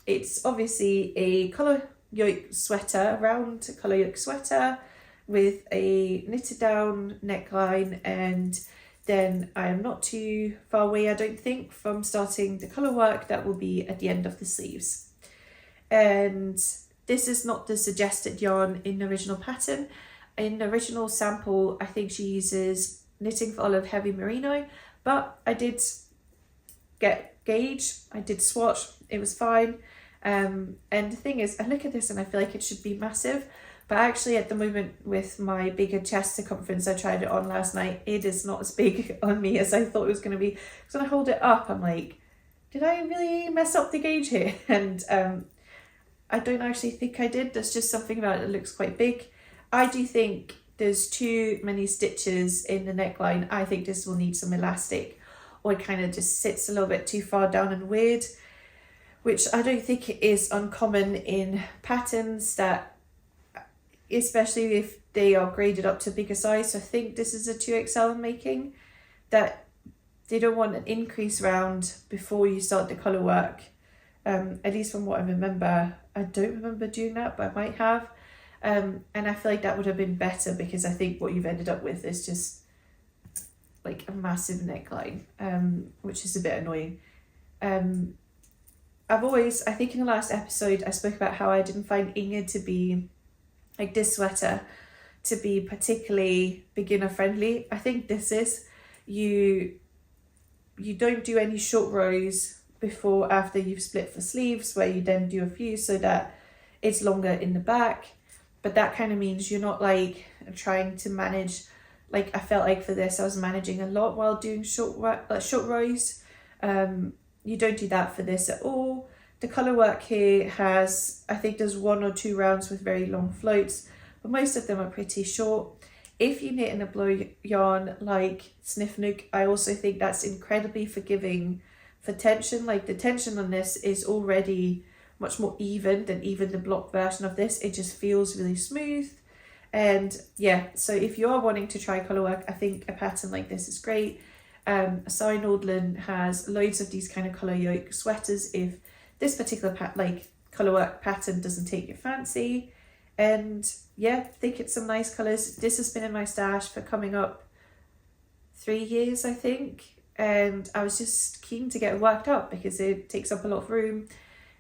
It's obviously a colour yoke sweater, round colour yoke sweater with a knitted down neckline, and then I am not too far away, I don't think, from starting the colour work that will be at the end of the sleeves. And this is not the suggested yarn in the original pattern. In the original sample, I think she uses Knitting for Olive Heavy Merino, but I did get gauge, I did swatch, it was fine. And the thing is, I look at this and I feel like it should be massive, but actually at the moment with my bigger chest circumference, I tried it on last night, it is not as big on me as I thought it was going to be. So when I hold it up, I'm like, did I really mess up the gauge here? And I don't actually think I did. There's just something about it that looks quite big. I do think there's too many stitches in the neckline. I think this will need some elastic, or it kind of just sits a little bit too far down and weird, which I don't think it is uncommon in patterns that, especially if they are graded up to bigger size. So I think this is a 2XL I'm making, that they don't want an increase round before you start the colour work. At least from what I remember. I don't remember doing that, but I might have. And I feel like that would have been better, because I think what you've ended up with is just like a massive neckline, which is a bit annoying. I think in the last episode I spoke about how I didn't find Inge to be, like this sweater, to be particularly beginner friendly. I think this is, you don't do any short rows before, after you've split for sleeves, where you then do a few so that it's longer in the back. But that kind of means you're not like trying to manage, like I felt like for this I was managing a lot while doing short rows. You don't do that for this at all. The colour work here has, I think there's 1 or 2 rounds with very long floats, but most of them are pretty short. If you knit in a blow yarn like Snefnug, I also think that's incredibly forgiving for tension. Like the tension on this is already much more even than even the block version of this. It just feels really smooth. And yeah, so if you are wanting to try colour work, I think a pattern like this is great. Sari Nordlund has loads of these kind of colour yoke sweaters if this particular colour work pattern doesn't take your fancy. And yeah, I think it's some nice colours. This has been in my stash for coming up 3 years, I think. And I was just keen to get it worked up because it takes up a lot of room.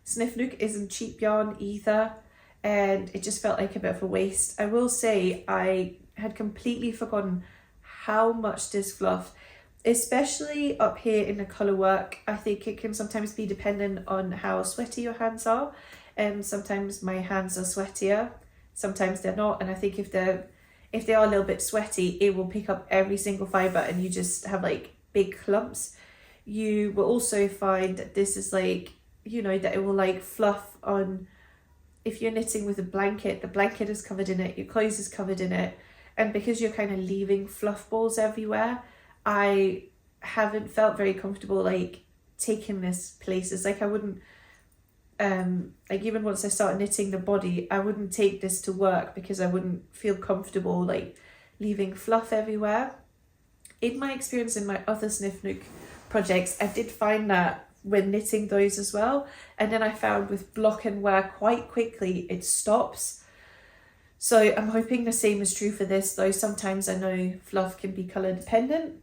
Snefnug isn't cheap yarn either, and it just felt like a bit of a waste. I will say I had completely forgotten how much this fluff, especially up here in the colour work, I think it can sometimes be dependent on how sweaty your hands are. And sometimes my hands are sweatier, sometimes they're not. And I think if they are a little bit sweaty, it will pick up every single fibre and you just have like big clumps. You will also find that this is like, you know, that it will like fluff on, if you're knitting with a blanket, the blanket is covered in it, your clothes is covered in it. And because you're kind of leaving fluff balls everywhere, I haven't felt very comfortable like taking this places. Like I wouldn't, like even once I started knitting the body, I wouldn't take this to work because I wouldn't feel comfortable like leaving fluff everywhere. In my experience in my other Snefnug projects, I did find that when knitting those as well. And then I found with block and wear quite quickly, it stops. So I'm hoping the same is true for this, though sometimes I know fluff can be colour dependent.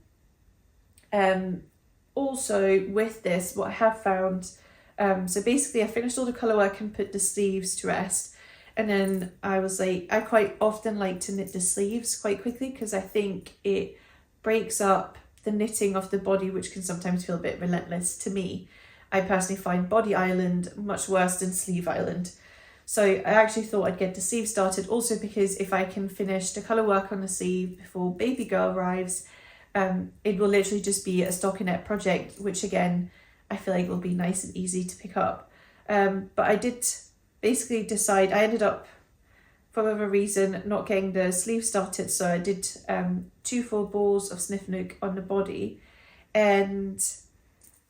Also with this, what I have found, so basically I finished all the colour work and put the sleeves to rest. And then I was like, I quite often like to knit the sleeves quite quickly because I think it breaks up the knitting of the body, which can sometimes feel a bit relentless to me. I personally find body island much worse than sleeve island. So I actually thought I'd get the sleeve started, also because if I can finish the colour work on the sleeve before baby girl arrives, it will literally just be a stockinette project, which again, I feel like will be nice and easy to pick up. But I did basically decide, I ended up, for whatever reason, not getting the sleeve started, so I did 2 full balls of Snefnug on the body. And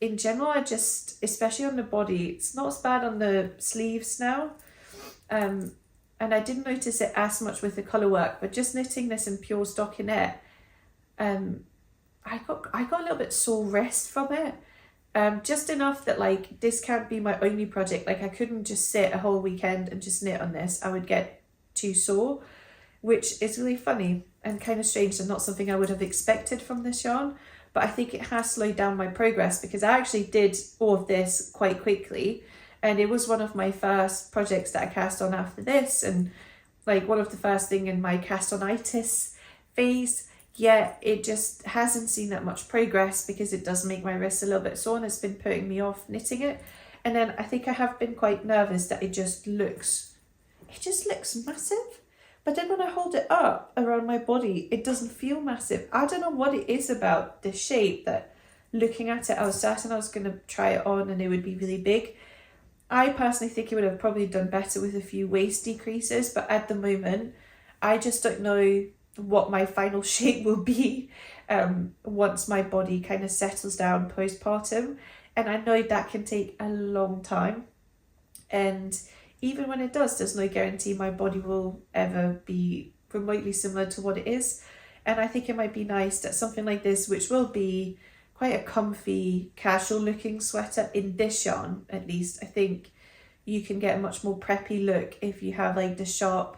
in general, I just, especially on the body, it's not as bad on the sleeves now. And I didn't notice it as much with the colour work, but just knitting this in pure stockinette, I got a little bit sore wrist from it. Just enough that like this can't be my only project. Like I couldn't just sit a whole weekend and just knit on this. I would get too sore, which is really funny and kind of strange and not something I would have expected from this yarn. But I think it has slowed down my progress because I actually did all of this quite quickly. And it was one of my first projects that I cast on after this, and like one of the first thing in my Castonitis phase. Yet it just hasn't seen that much progress because it does make my wrists a little bit sore and it's been putting me off knitting it. And then I think I have been quite nervous that it just looks massive. But then when I hold it up around my body, it doesn't feel massive. I don't know what it is about the shape that looking at it, I was certain I was going to try it on and it would be really big. I personally think it would have probably done better with a few waist decreases, but at the moment, I just don't know what my final shape will be once my body kind of settles down postpartum. And I know that can take a long time. And even when it does, there's no guarantee my body will ever be remotely similar to what it is. And I think it might be nice that something like this, which will be quite a comfy, casual looking sweater in this yarn, at least, I think you can get a much more preppy look if you have like the sharp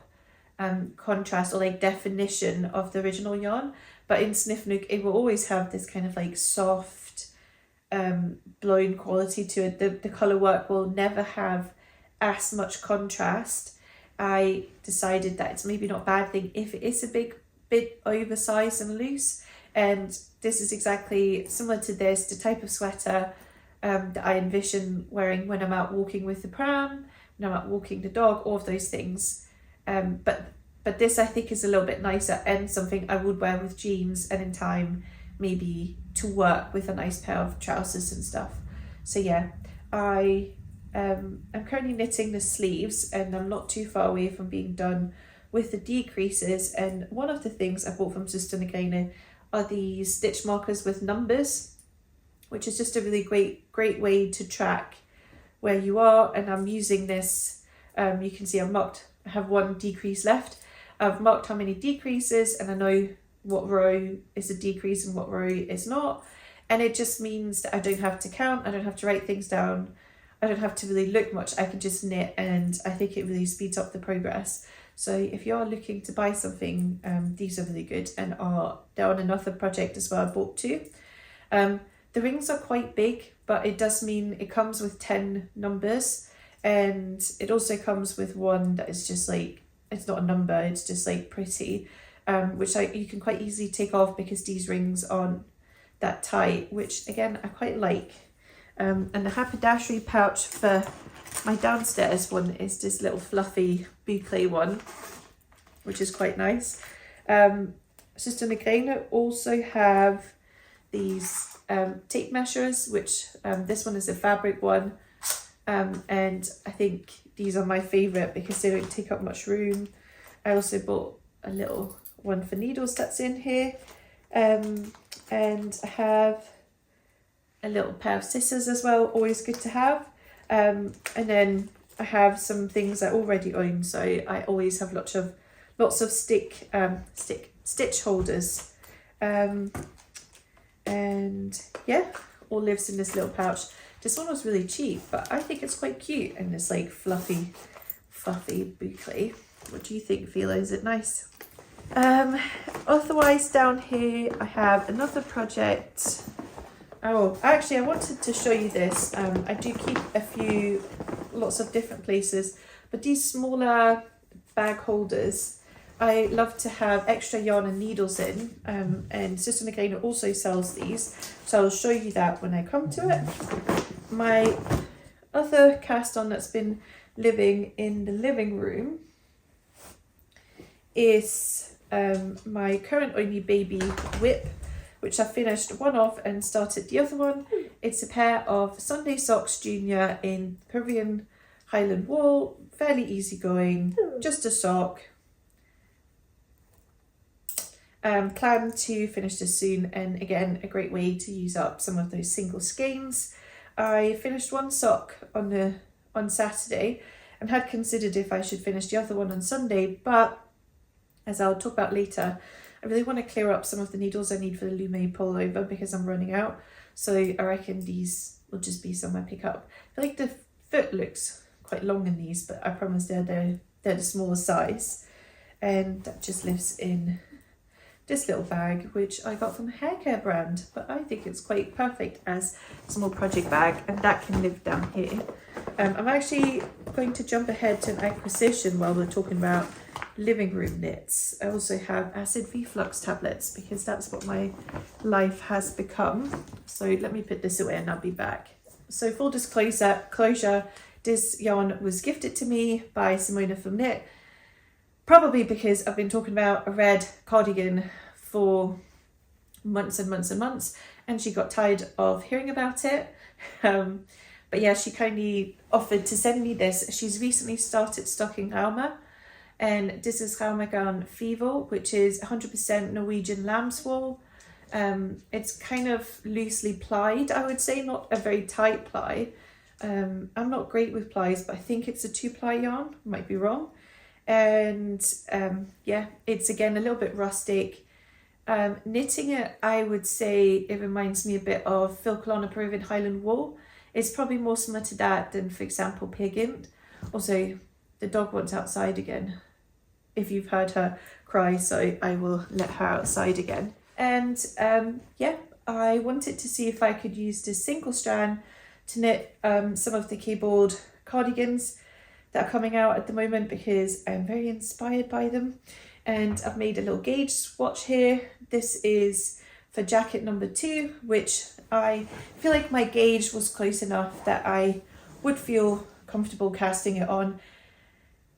contrast or like definition of the original yarn. But in Snefnug, it will always have this kind of like soft, blown quality to it. The colour work will never have as much contrast. I decided that it's maybe not a bad thing if it is a bit oversized and loose, and this is exactly similar to this, the type of sweater that I envision wearing when I'm out walking with the pram, when I'm out walking the dog, all of those things. But this I think is a little bit nicer and something I would wear with jeans and in time maybe to work with a nice pair of trousers and stuff. So yeah, I'm currently knitting the sleeves and I'm not too far away from being done with the decreases. And one of the things I bought from Lene are these stitch markers with numbers, which is just a really great way to track where you are. And I'm using this, you can see I have one decrease left. I've marked how many decreases and I know what row is a decrease and what row is not. And it just means that I don't have to count, I don't have to write things down, I don't have to really look much, I can just knit, and I think it really speeds up the progress. So if you're looking to buy something, these are really good, and they're on another project as well I bought two. The rings are quite big, but it does mean it comes with 10 numbers, and it also comes with one that is just like, it's not a number, it's just like pretty, which you can quite easily take off because these rings aren't that tight, which again I quite like. And the haberdashery pouch for my downstairs one is this little fluffy boucle one, which is quite nice. Lene also have these tape measures, which this one is a fabric one, and I think these are my favourite because they don't take up much room. I also bought a little one for needles that's in here, and I have a little pair of scissors as well, always good to have. And then I have some things I already own, so I always have lots of stitch holders, and yeah, all lives in this little pouch. This one was really cheap, but I think it's quite cute, and it's like fluffy boucle. What do you think, Fivel? Is it nice? Otherwise down here I have another project. Oh, actually I wanted to show you this. I do keep lots of different places, but these smaller bag holders I love to have extra yarn and needles in, and Lene also sells these, so I'll show you that when I come to it. My other cast on that's been living in the living room is my current only baby whip, which I finished one off and started the other one. It's a pair of Sunday socks junior in Peruvian Highland wool, fairly easy going, just a sock. Plan to finish this soon, and again a great way to use up some of those single skeins. I finished one sock on Saturday and had considered if I should finish the other one on Sunday, but as I'll talk about later, I really want to clear up some of the needles I need for the Lumme pullover because I'm running out. So I reckon these will just be some I pick up. I feel like the foot looks quite long in these, but I promise they're the smaller size. And that just lives in this little bag, which I got from a hair care brand, but I think it's quite perfect as a small project bag, and that can live down here. I'm actually going to jump ahead to an acquisition while we're talking about living room knits. I also have acid reflux tablets because that's what my life has become. So let me put this away and I'll be back. So full disclosure, this yarn was gifted to me by Simona from Knit, probably because I've been talking about a red cardigan for months and months and months, and she got tired of hearing about it. But yeah, she kindly offered to send me this. She's recently started stocking Rauma, and this is Rauma Garn Fivel, which is 100% Norwegian lamb's wool. It's kind of loosely plied, I would say, not a very tight ply. I'm not great with plies, but I think it's a 2-ply yarn, might be wrong. And yeah, it's again a little bit rustic. Knitting it, I would say it reminds me a bit of Filcolana Peruvian Highland wool. It's probably more similar to that than, for example, Gynt. Also, the dog wants outside again, if you've heard her cry, so I will let her outside again. And yeah, I wanted to see if I could use this single strand to knit some of the keyboard cardigans that are coming out at the moment, because I'm very inspired by them. And I've made a little gauge swatch here. This is for jacket number 2, which I feel like my gauge was close enough that I would feel comfortable casting it on.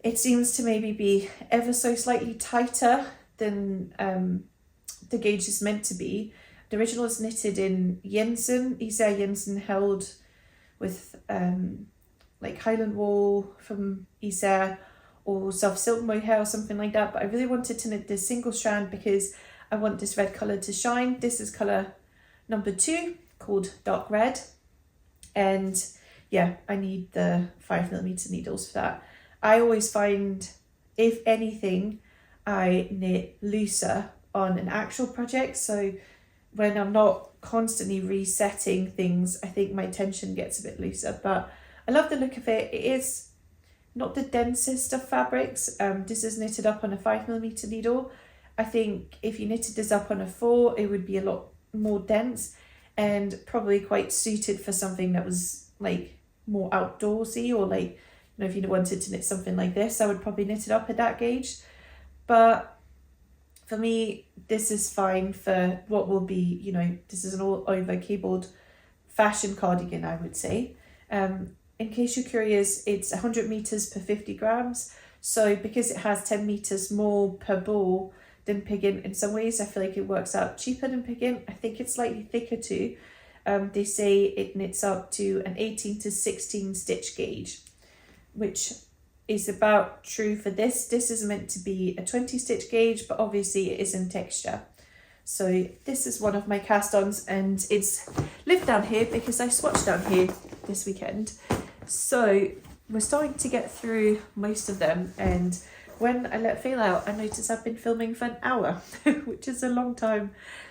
It seems to maybe be ever so slightly tighter than the gauge is meant to be. The original is knitted in Jensen, Især Jensen, held with like Highland wool from Især or soft silk mohair or something like that. But I really wanted to knit this single strand because I want this red colour to shine. This is colour number 2, called Dark Red. And yeah, I need the 5mm needles for that. I always find, if anything, I knit looser on an actual project. So when I'm not constantly resetting things, I think my tension gets a bit looser. But I love the look of it. It is not the densest of fabrics. This is knitted up on a 5mm needle. I think if you knitted this up on a 4, it would be a lot more dense and probably quite suited for something that was like more outdoorsy, or like, you know, if you wanted to knit something like this, I would probably knit it up at that gauge. But for me, this is fine for what will be, you know, this is an all over keyboard fashion cardigan, I would say. In case you're curious, it's 100 meters per 50 grams. So because it has 10 meters more per ball than Gynt, in some ways I feel like it works out cheaper than Gynt. I think it's slightly thicker too. They say it knits up to an 18 to 16 stitch gauge, which is about true for this. This is meant to be a 20 stitch gauge, but obviously it is in texture. So this is one of my cast-ons, and it's lived down here because I swatched down here this weekend. So we're starting to get through most of them, and when I let Fivel out, I noticed I've been filming for an hour, which is a long time.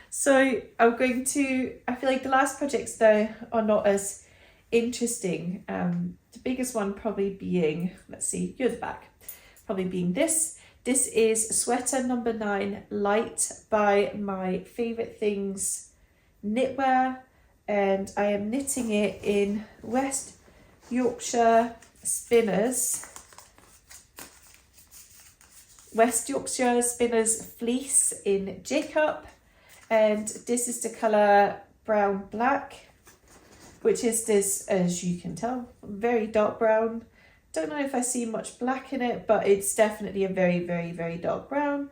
So I'm going to, I feel like the last projects though are not as interesting. The biggest one probably being, let's see, you're the back, probably being this. This is sweater number 9 light by MyFavouriteThings Knitwear, and I am knitting it in West Yorkshire Spinners fleece in Jacob, and this is the colour brown black, which is this, as you can tell, very dark brown. Don't know if I see much black in it, but it's definitely a very, very, very dark brown.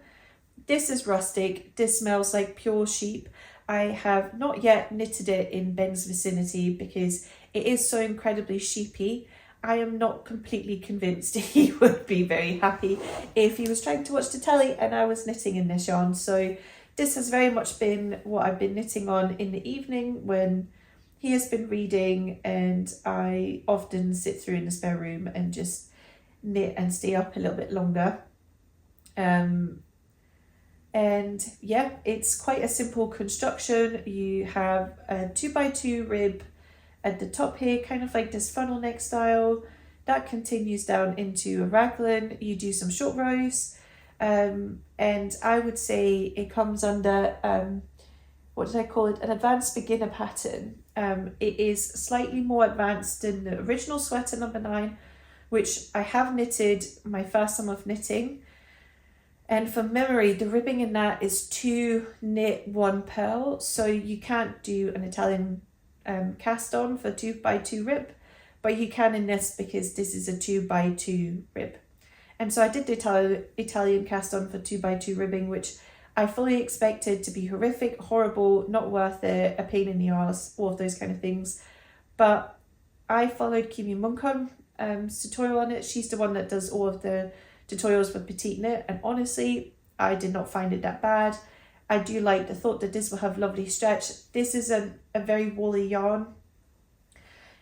This is rustic. This smells like pure sheep. I have not yet knitted it in Ben's vicinity because it is so incredibly sheepy. I am not completely convinced he would be very happy if he was trying to watch the telly and I was knitting in this yarn. So this has very much been what I've been knitting on in the evening when he has been reading, and I often sit through in the spare room and just knit and stay up a little bit longer. And yeah, it's quite a simple construction. You have a 2x2 rib at the top here, kind of like this funnel neck style. That continues down into a raglan. You do some short rows, and I would say it comes under, what did I call it? An advanced beginner pattern. It is slightly more advanced than the original sweater number 9, which I have knitted my first time of knitting. And from memory, the ribbing in that is 2 knit 1 purl. So you can't do an Italian cast on for 2x2 rib, but you can in this because this is a 2x2 rib. And so I did the Italian cast on for 2x2 ribbing, which I fully expected to be horrific, horrible, not worth it, a pain in the arse, all of those kind of things. But I followed Kimi Munkon's tutorial on it. She's the one that does all of the tutorials for Petiteknit, and honestly, I did not find it that bad. I do like the thought that this will have lovely stretch. This is a very woolly yarn,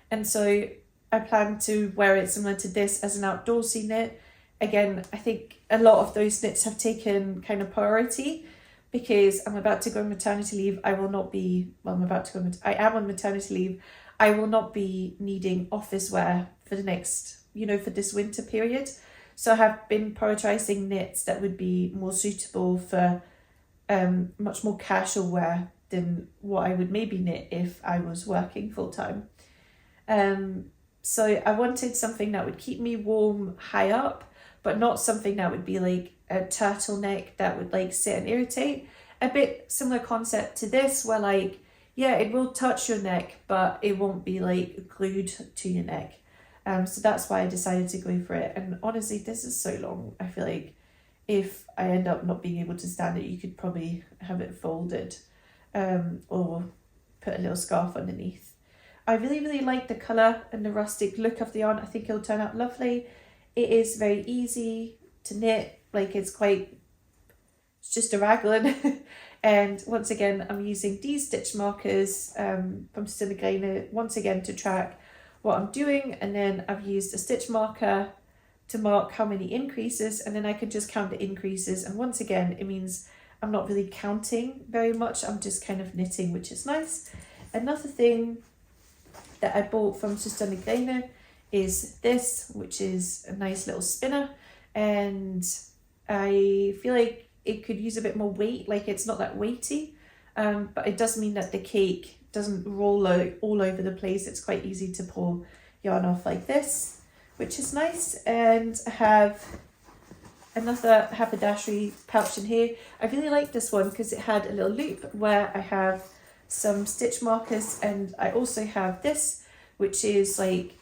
and so I plan to wear it similar to this as an outdoorsy knit. Again, I think a lot of those knits have taken kind of priority because I'm about to go on maternity leave. I will not be, well, I am on maternity leave. I will not be needing office wear for the next, for this winter period. So I have been prioritising knits that would be more suitable for much more casual wear than what I would maybe knit if I was working full time. So I wanted something that would keep me warm high up, but not something that would be like a turtleneck that would like sit and irritate. A bit similar concept to this where like, yeah, it will touch your neck, but it won't be like glued to your neck. So that's why I decided to go for it. And honestly, this is so long. I feel like if I end up not being able to stand it, you could probably have it folded or put a little scarf underneath. I really, really like the colour and the rustic look of the yarn. I think it'll turn out lovely. It is very easy to knit. Like it's just a raglan. And once again, I'm using these stitch markers from Skeindeer once again to track what I'm doing, and then I've used a stitch marker to mark how many increases, and then I can just count the increases, and once again it means I'm not really counting very much, I'm just kind of knitting, which is nice. Another thing that I bought from Skeindeer is this, which is a nice little spinner, and I feel like it could use a bit more weight, like it's not that weighty, but it does mean that the cake doesn't roll out all over the place. It's quite easy to pull yarn off like this, which is nice. And I have another haberdashery pouch in here. I really like this one because it had a little loop where I have some stitch markers, and I also have this, which is like,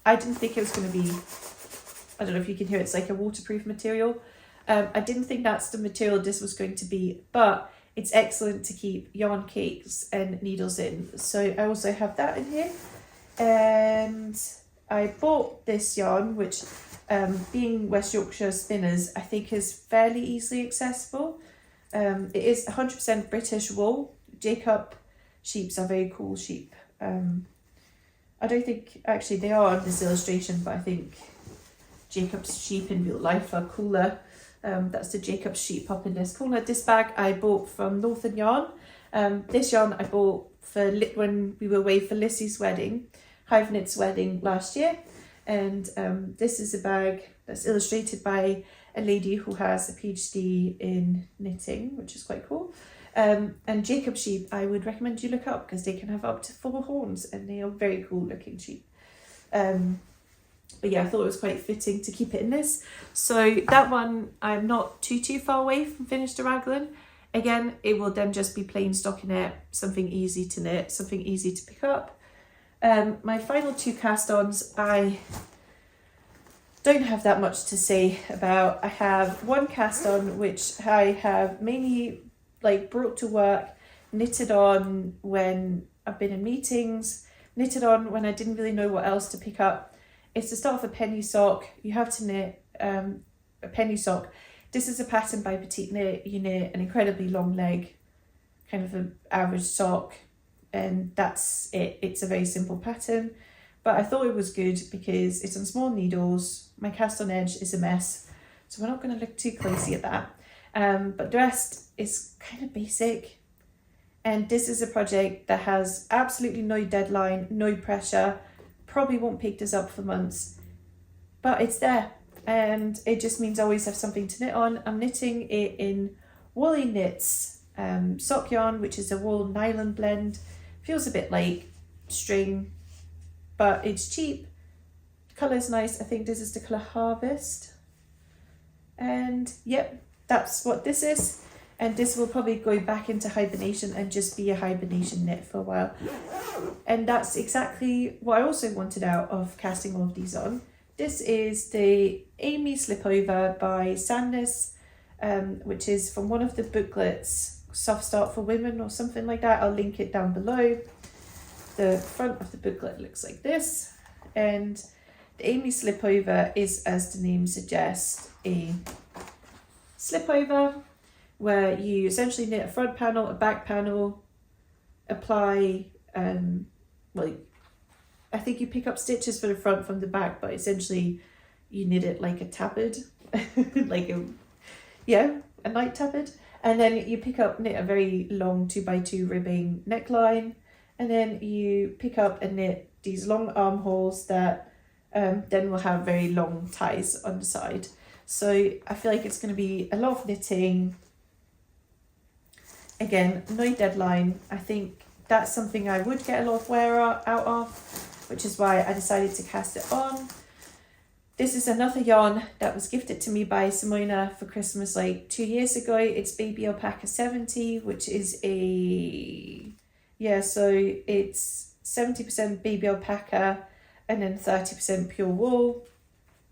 I didn't think it was going to be, I don't know if you can hear, it's like a waterproof material. I didn't think that's the material this was going to be, but it's excellent to keep yarn cakes and needles in. So I also have that in here. And I bought this yarn, which being West Yorkshire spinners, I think is fairly easily accessible. It is 100% British wool. Jacob sheeps are very cool sheep. I don't think, actually they are on this illustration, but I think Jacob's sheep in real life are cooler. That's the Jacob sheep up in this corner. This bag I bought from Northern Yarn. This yarn I bought for when we were away for Lissy's wedding, Hive Knit's wedding last year. And this is a bag that's illustrated by a lady who has a PhD in knitting, which is quite cool. And Jacob sheep I would recommend you look up because they can have up to 4 horns and they are very cool looking sheep. But yeah, I thought it was quite fitting to keep it in this. So that one, I'm not too far away from finished a raglan. Again, it will then just be plain stockinette, something easy to knit, something easy to pick up. My final 2 cast-ons, I don't have that much to say about. I have one cast-on which I have mainly like brought to work, knitted on when I've been in meetings, knitted on when I didn't really know what else to pick up. It's the start of a penny sock. You have to knit a penny sock. This is a pattern by Petiteknit. You knit an incredibly long leg, kind of an average sock, and that's it. It's a very simple pattern, but I thought it was good because it's on small needles. My cast on edge is a mess, so we're not going to look too closely at that. But the rest is kind of basic, and this is a project that has absolutely no deadline, no pressure. Probably won't pick this up for months, but it's there, and it just means I always have something to knit on. I'm knitting it in Woolly Knits sock yarn, which is a wool nylon blend. Feels a bit like string, but it's cheap. The colour is nice. I think this is the colour Harvest, and yep, that's what this is. And this will probably go back into hibernation and just be a hibernation knit for a while. And that's exactly what I also wanted out of casting all of these on. This is the Amy Slipover by Sandnes, which is from one of the booklets, Soft Start for Women or something like that. I'll link it down below. The front of the booklet looks like this. And the Amy Slipover is, as the name suggests, a slipover, where you essentially knit a front panel, a back panel, apply, well, I think you pick up stitches for the front from the back, but essentially you knit it like a tabard, like a night tabard. And then you knit a very long 2x2 ribbing neckline, and then you pick up and knit these long armholes that then will have very long ties on the side. So I feel like it's going to be a lot of knitting. Again, no deadline. I think that's something I would get a lot of wear out of, which is why I decided to cast it on. This is another yarn that was gifted to me by Simona for Christmas like 2 years ago. It's Baby Alpaca 70, which is so it's 70% baby alpaca and then 30% pure wool.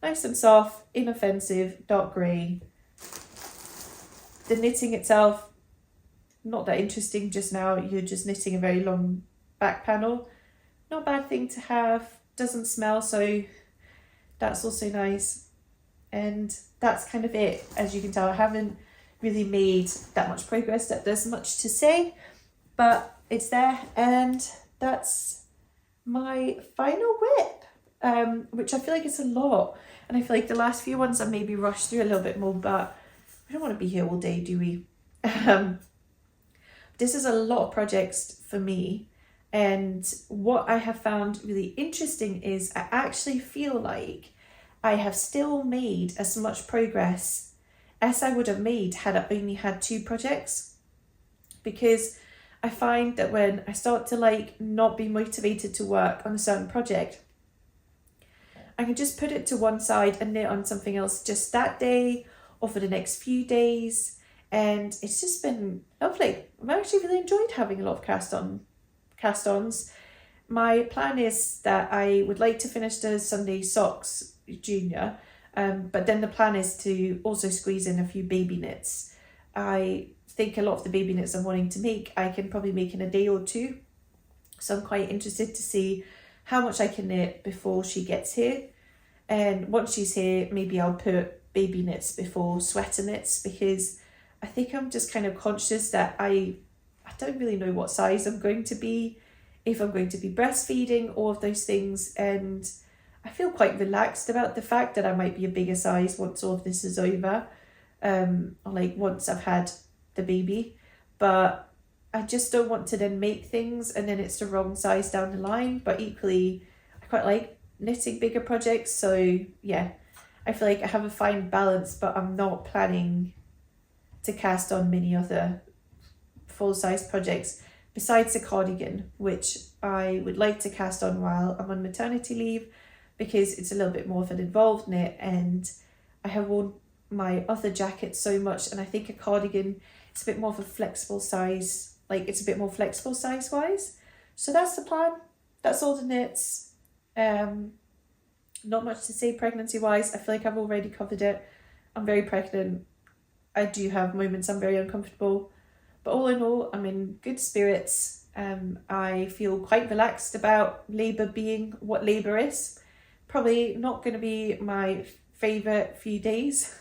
Nice and soft, inoffensive, dark grey. The knitting itself, not that interesting just now. You're just knitting a very long back panel. Not a bad thing to have, doesn't smell, so that's also nice. And that's kind of it. As you can tell, I haven't really made that much progress that there's much to say, but it's there, and that's my final whip, which I feel like it's a lot. And I feel like the last few ones I maybe rushed through a little bit more, but we don't want to be here all day, do we? This is a lot of projects for me, and what I have found really interesting is I actually feel like I have still made as much progress as I would have made had I only had 2 projects, because I find that when I start to like not be motivated to work on a certain project, I can just put it to one side and knit on something else just that day or for the next few days, and it's just been lovely. I've actually really enjoyed having a lot of cast-ons. My plan is that I would like to finish the Sunday Socks Junior, but then the plan is to also squeeze in a few baby knits. I think a lot of the baby knits I'm wanting to make, I can probably make in a day or 2. So I'm quite interested to see how much I can knit before she gets here. And once she's here, maybe I'll put baby knits before sweater knits, because I think I'm just kind of conscious that I don't really know what size I'm going to be, if I'm going to be breastfeeding, all of those things. And I feel quite relaxed about the fact that I might be a bigger size once all of this is over, or like once I've had the baby. But I just don't want to then make things and then it's the wrong size down the line. But equally, I quite like knitting bigger projects. So yeah, I feel like I have a fine balance, but I'm not planning to cast on many other full-size projects besides the cardigan, which I would like to cast on while I'm on maternity leave, because it's a little bit more of an involved knit, and I have worn my other jacket so much, and I think a cardigan is a bit more of a flexible size, like it's a bit more flexible size wise. So that's the plan. That's all the knits. Not much to say pregnancy wise. I feel like I've already covered it. I'm very pregnant. I do have moments I'm very uncomfortable, but all in all, I'm in good spirits. I feel quite relaxed about labour being what labour is. Probably not going to be my favourite few days,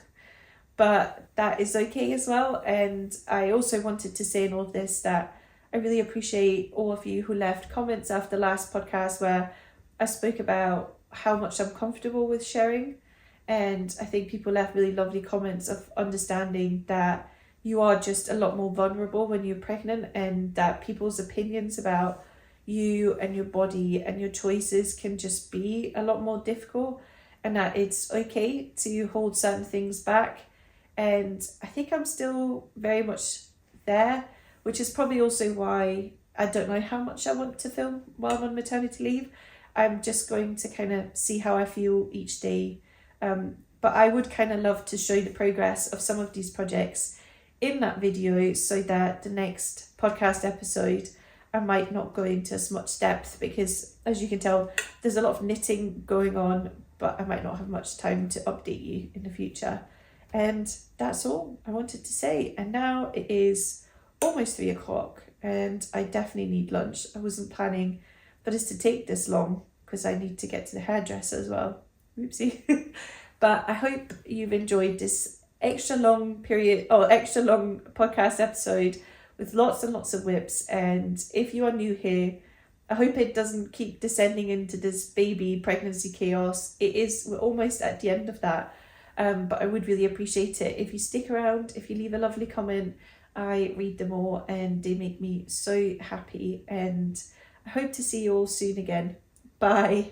but that is okay as well. And I also wanted to say in all of this that I really appreciate all of you who left comments after the last podcast where I spoke about how much I'm comfortable with sharing. And I think people left really lovely comments of understanding that you are just a lot more vulnerable when you're pregnant, and that people's opinions about you and your body and your choices can just be a lot more difficult, and that it's okay to hold certain things back. And I think I'm still very much there, which is probably also why I don't know how much I want to film while I'm on maternity leave. I'm just going to kind of see how I feel each day. But I would kind of love to show the progress of some of these projects in that video, so that the next podcast episode I might not go into as much depth, because as you can tell, there's a lot of knitting going on, but I might not have much time to update you in the future. And that's all I wanted to say. And now it is almost 3 o'clock and I definitely need lunch. I wasn't planning for this to take this long because I need to get to the hairdresser as well. Oopsie. But I hope you've enjoyed this extra long podcast episode with lots and lots of whips. And if you are new here, I hope it doesn't keep descending into this baby pregnancy chaos. We're almost at the end of that. But I would really appreciate it if you stick around, if you leave a lovely comment. I read them all and they make me so happy, and I hope to see you all soon again. Bye.